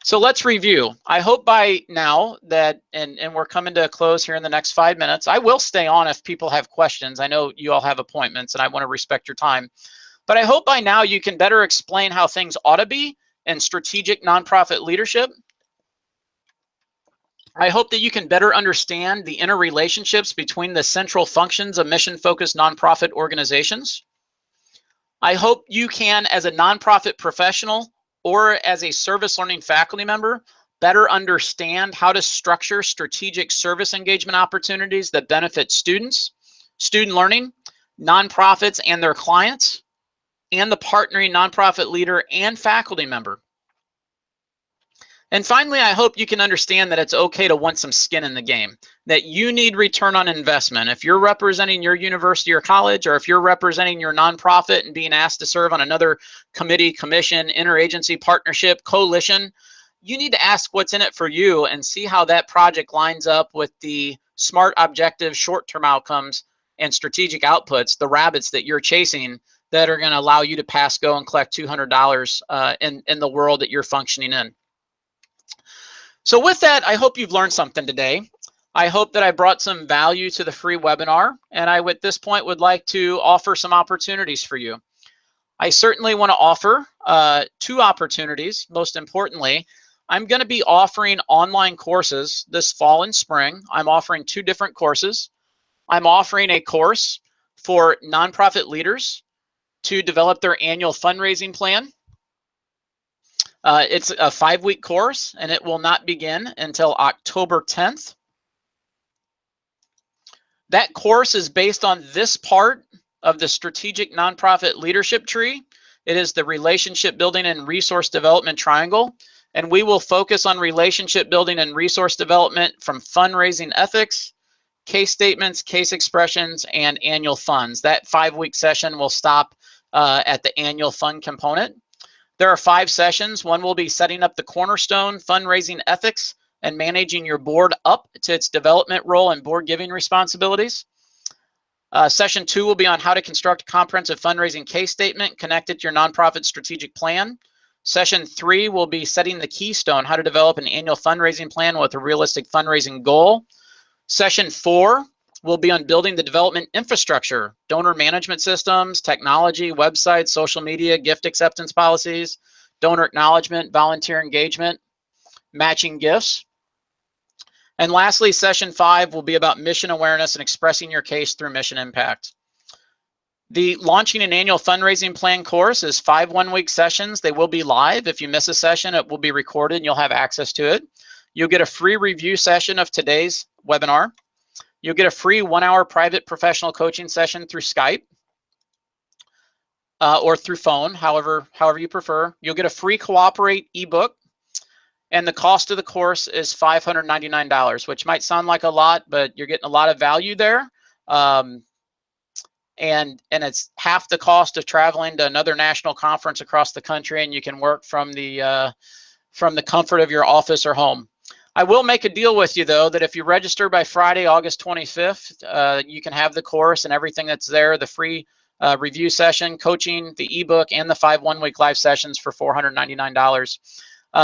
So let's review. I hope by now that, and we're coming to a close here in the next 5 minutes. I will stay on if people have questions. I know you all have appointments and I want to respect your time. But I hope by now you can better explain how things ought to be in strategic nonprofit leadership. I hope that you can better understand the interrelationships between the central functions of mission-focused nonprofit organizations. I hope you can, as a nonprofit professional or as a service learning faculty member, better understand how to structure strategic service engagement opportunities that benefit students, student learning, nonprofits and their clients, and the partnering nonprofit leader and faculty member. And finally, I hope you can understand that it's okay to want some skin in the game, that you need return on investment. If you're representing your university or college, or if you're representing your nonprofit and being asked to serve on another committee, commission, interagency, partnership, coalition, you need to ask what's in it for you and see how that project lines up with the SMART objectives, short-term outcomes, and strategic outputs, the rabbits that you're chasing that are going to allow you to pass go and collect $200 in the world that you're functioning in. So with that, I hope you've learned something today. I hope that I brought some value to the free webinar, and I at this point would like to offer some opportunities for you. I certainly want to offer 2 opportunities. Most importantly, I'm going to be offering online courses this fall and spring. I'm offering 2 different courses. I'm offering a course for nonprofit leaders to develop their annual fundraising plan. It's a 5-week course, and it will not begin until October 10th. That course is based on this part of the strategic nonprofit leadership tree. It is the relationship building and resource development triangle, and we will focus on relationship building and resource development from fundraising ethics, case statements, case expressions, and annual funds. That 5-week session will stop at the annual fund component. There are 5 sessions. One will be setting up the cornerstone, fundraising ethics, and managing your board up to its development role and board giving responsibilities. Session 2 will be on how to construct a comprehensive fundraising case statement connected to your nonprofit strategic plan. Session 3 will be setting the keystone, how to develop an annual fundraising plan with a realistic fundraising goal. Session 4 will be on building the development infrastructure, donor management systems, technology, websites, social media, gift acceptance policies, donor acknowledgement, volunteer engagement, matching gifts. And lastly, session 5 will be about mission awareness and expressing your case through mission impact. The Launching an Annual Fundraising Plan course is 5 one-week sessions. They will be live. If you miss a session, it will be recorded and you'll have access to it. You'll get a free review session of today's webinar. You'll get a free 1-hour private professional coaching session through Skype. or through phone, however you prefer. You'll get a free Cooperate ebook, and the cost of the course is $599, which might sound like a lot, but you're getting a lot of value there. And it's half the cost of traveling to another national conference across the country, and you can work from the comfort of your office or home. I will make a deal with you, though, that if you register by Friday, August 25th, you can have the course and everything that's there, the free review session, coaching, the ebook, and the 5 one-week live sessions for $499.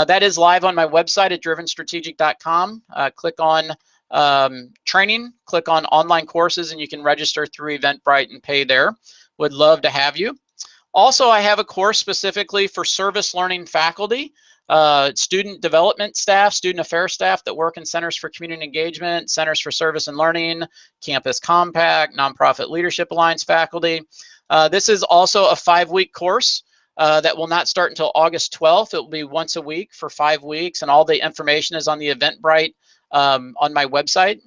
That is live on my website at drivenstrategic.com. Click on training, click on online courses, and you can register through Eventbrite and pay there. Would love to have you. Also, I have a course specifically for service learning faculty, student development staff, student affairs staff that work in Centers for Community Engagement, Centers for Service and Learning, Campus Compact, Nonprofit Leadership Alliance faculty. This is also a 5-week course that will not start until August 12th. It will be once a week for 5 weeks, and all the information is on the Eventbrite on my website.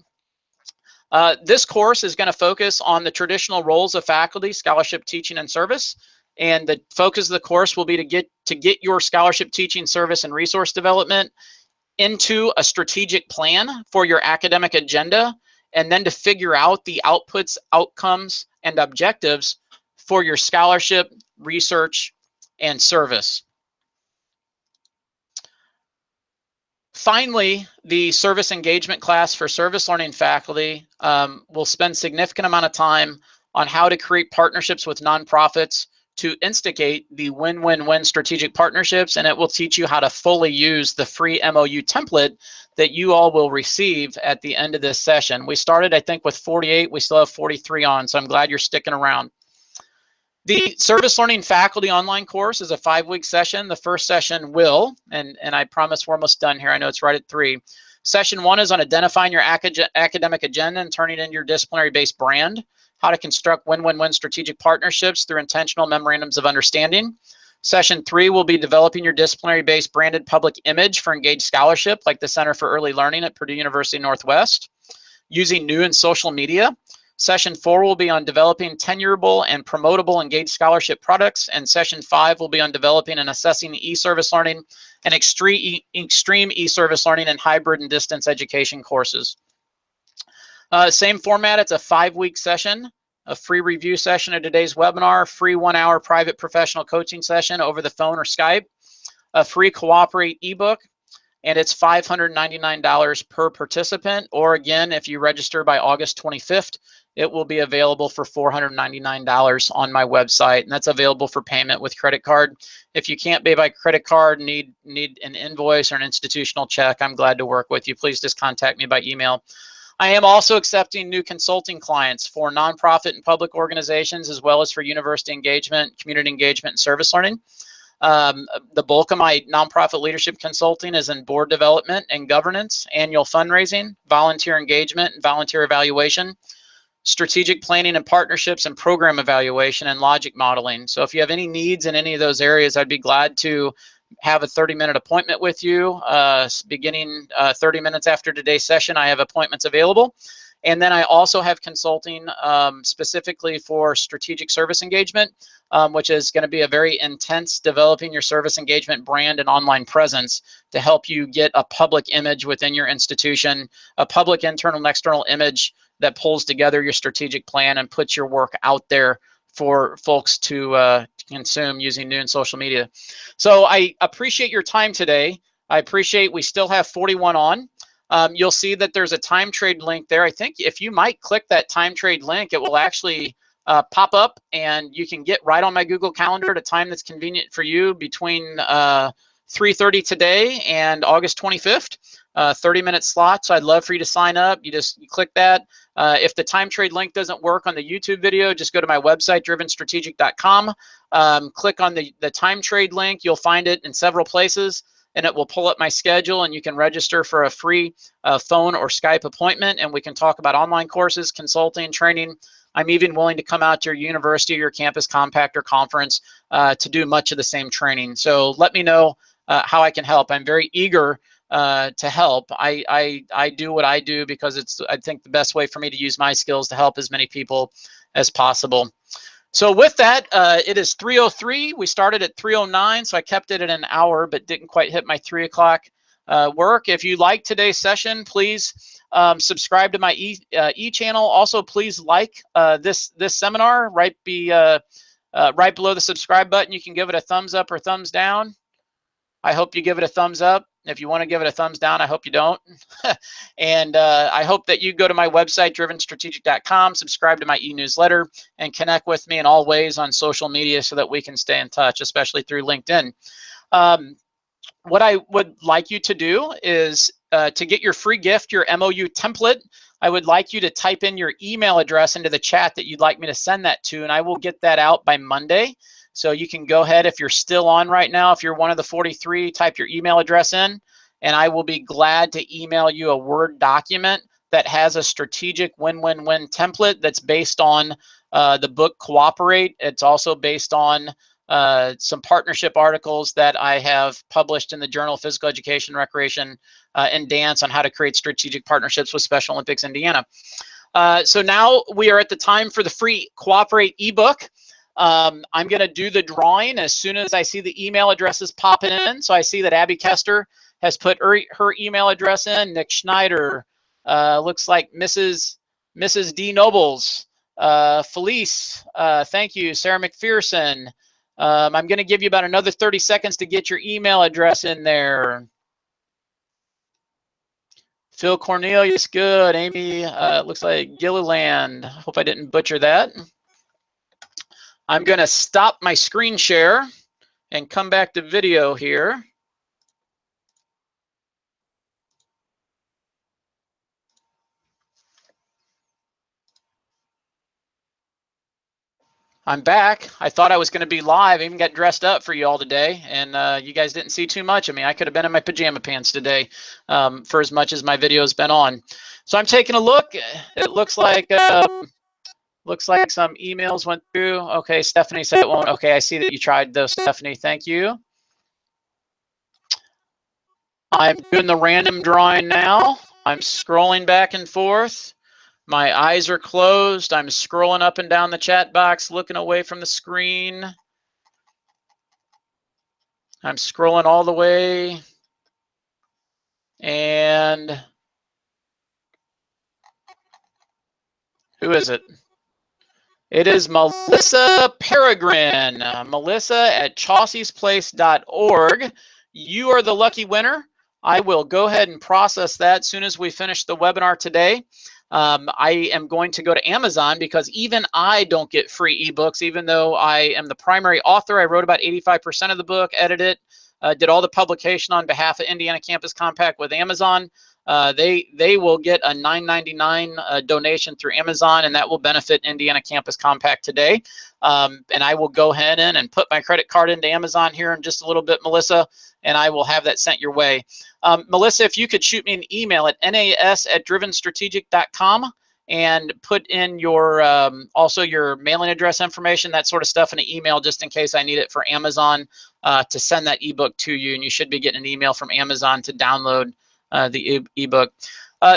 This course is going to focus on the traditional roles of faculty, scholarship, teaching, and service. And the focus of the course will be to get your scholarship, teaching, service, and resource development into a strategic plan for your academic agenda, and then to figure out the outputs, outcomes, and objectives for your scholarship, research, and service. Finally, the service engagement class for service learning faculty will spend significant amount of time on how to create partnerships with nonprofits to instigate the win-win-win strategic partnerships, and it will teach you how to fully use the free MOU template that you all will receive at the end of this session. We started, I think, with 48. We still have 43 on, so I'm glad you're sticking around. The Service Learning Faculty online course is a 5-week session. The first session will, and I promise we're almost done here. I know it's right at 3. Session 1 is on identifying your academic agenda and turning it into your disciplinary-based brand, how to construct win-win-win strategic partnerships through intentional memorandums of understanding. Session 3 will be developing your disciplinary-based branded public image for engaged scholarship, like the Center for Early Learning at Purdue University Northwest, using new and social media. Session 4 will be on developing tenurable and promotable engaged scholarship products, and Session 5 will be on developing and assessing e-service learning and extreme e-service learning and hybrid and distance education courses. Same format, it's a 5-week session, a free review session of today's webinar, free 1-hour private professional coaching session over the phone or Skype, a free Cooperate ebook, and it's $599 per participant, or again, if you register by August 25th, it will be available for $499 on my website, and that's available for payment with credit card. If you can't pay by credit card, need an invoice or an institutional check, I'm glad to work with you. Please just contact me by email. I am also accepting new consulting clients for nonprofit and public organizations, as well as for university engagement, community engagement, and service learning. The bulk of my nonprofit leadership consulting is in board development and governance, annual fundraising, volunteer engagement and volunteer evaluation, strategic planning and partnerships, and program evaluation and logic modeling. So if you have any needs in any of those areas, I'd be glad to have a 30-minute appointment with you. Beginning 30 minutes after today's session, I have appointments available. And then I also have consulting specifically for strategic service engagement, which is going to be a very intense developing your service engagement brand and online presence to help you get a public image within your institution, a public internal and external image that pulls together your strategic plan and puts your work out there for folks to consume using new and social media. So I appreciate your time today. I appreciate we still have 41 on. You'll see that there's a time trade link there. I think if you might click that time trade link, it will actually pop up and you can get right on my Google Calendar at a time that's convenient for you between 3:30 today and August 25th, 30-minute slot. So I'd love for you to sign up. You click that. If the time trade link doesn't work on the YouTube video, just go to my website, drivenstrategic.com. Click on the time trade link. You'll find it in several places, and it will pull up my schedule, and you can register for a free phone or Skype appointment, and we can talk about online courses, consulting, training. I'm even willing to come out to your university or your campus compact or conference to do much of the same training. So let me know how I can help. I'm very eager to help. I do what I do because it's, I think, the best way for me to use my skills to help as many people as possible. So with that, it is 3:03. We started at 3:09, so I kept it at an hour, but didn't quite hit my 3 o'clock work. If you like today's session, please subscribe to my e-channel. Also, please like this seminar right below the subscribe button. You can give it a thumbs up or thumbs down. I hope you give it a thumbs up. If you want to give it a thumbs down, I hope you don't. And I hope that you go to my website, drivenstrategic.com, subscribe to my e-newsletter, and connect with me in all ways on social media so that we can stay in touch, especially through LinkedIn. What I would like you to do is to get your free gift, your MOU template, I would like you to type in your email address into the chat that you'd like me to send that to, and I will get that out by Monday. So you can go ahead, if you're still on right now, if you're one of the 43, type your email address in, and I will be glad to email you a Word document that has a strategic win-win-win template that's based on the book Cooperate. It's also based on some partnership articles that I have published in the Journal of Physical Education, Recreation, and Dance on how to create strategic partnerships with Special Olympics Indiana. So now we are at the time for the free Cooperate ebook. I'm going to do the drawing as soon as I see the email addresses popping in. So I see that Abby Kester has put her email address in. Nick Schneider, looks like Mrs. D. Nobles, Felice, thank you, Sarah McPherson. I'm going to give you about another 30 seconds to get your email address in there. Phil Cornelius, good. Amy, looks like Gilliland. Hope I didn't butcher that. I'm going to stop my screen share and come back to video here. I'm back. I thought I was going to be live. I even got dressed up for you all today, and you guys didn't see too much of me. I could have been in my pajama pants today for as much as my video has been on. So I'm taking a look. It looks like some emails went through. Okay, Stephanie said it won't. Okay, I see that you tried though, Stephanie. Thank you. I'm doing the random drawing now. I'm scrolling back and forth. My eyes are closed. I'm scrolling up and down the chat box, looking away from the screen. I'm scrolling all the way. And who is it? It is Melissa Peregrine. Melissa at chauceysplace.org. You are the lucky winner. I will go ahead and process that as soon as we finish the webinar today. I am going to go to Amazon because even I don't get free ebooks, even though I am the primary author. I wrote about 85% of the book, edited it, did all the publication on behalf of Indiana Campus Compact with Amazon. They will get a $9.99 donation through Amazon, and that will benefit Indiana Campus Compact today. And I will go ahead and put my credit card into Amazon here in just a little bit, Melissa, and I will have that sent your way. Melissa, if you could shoot me an email at nas@drivenstrategic.com and put in your also your mailing address information, that sort of stuff in an email, just in case I need it for Amazon to send that ebook to you. And you should be getting an email from Amazon to download the ebook.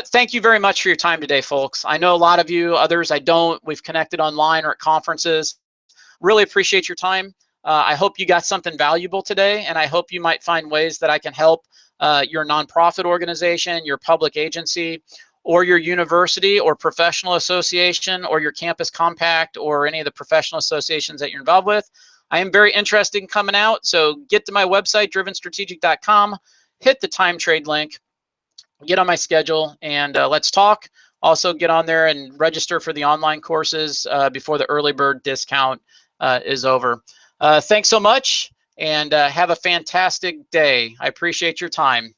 Thank you very much for your time today, folks. I know a lot of you, others I don't. We've connected online or at conferences. Really appreciate your time. I hope you got something valuable today, and I hope you might find ways that I can help your nonprofit organization, your public agency, or your university or professional association, or your campus compact, or any of the professional associations that you're involved with. I am very interested in coming out, so get to my website, drivenstrategic.com, hit the time trade link, get on my schedule, and let's talk. Also get on there and register for the online courses before the early bird discount is over. Thanks so much, and have a fantastic day. I appreciate your time.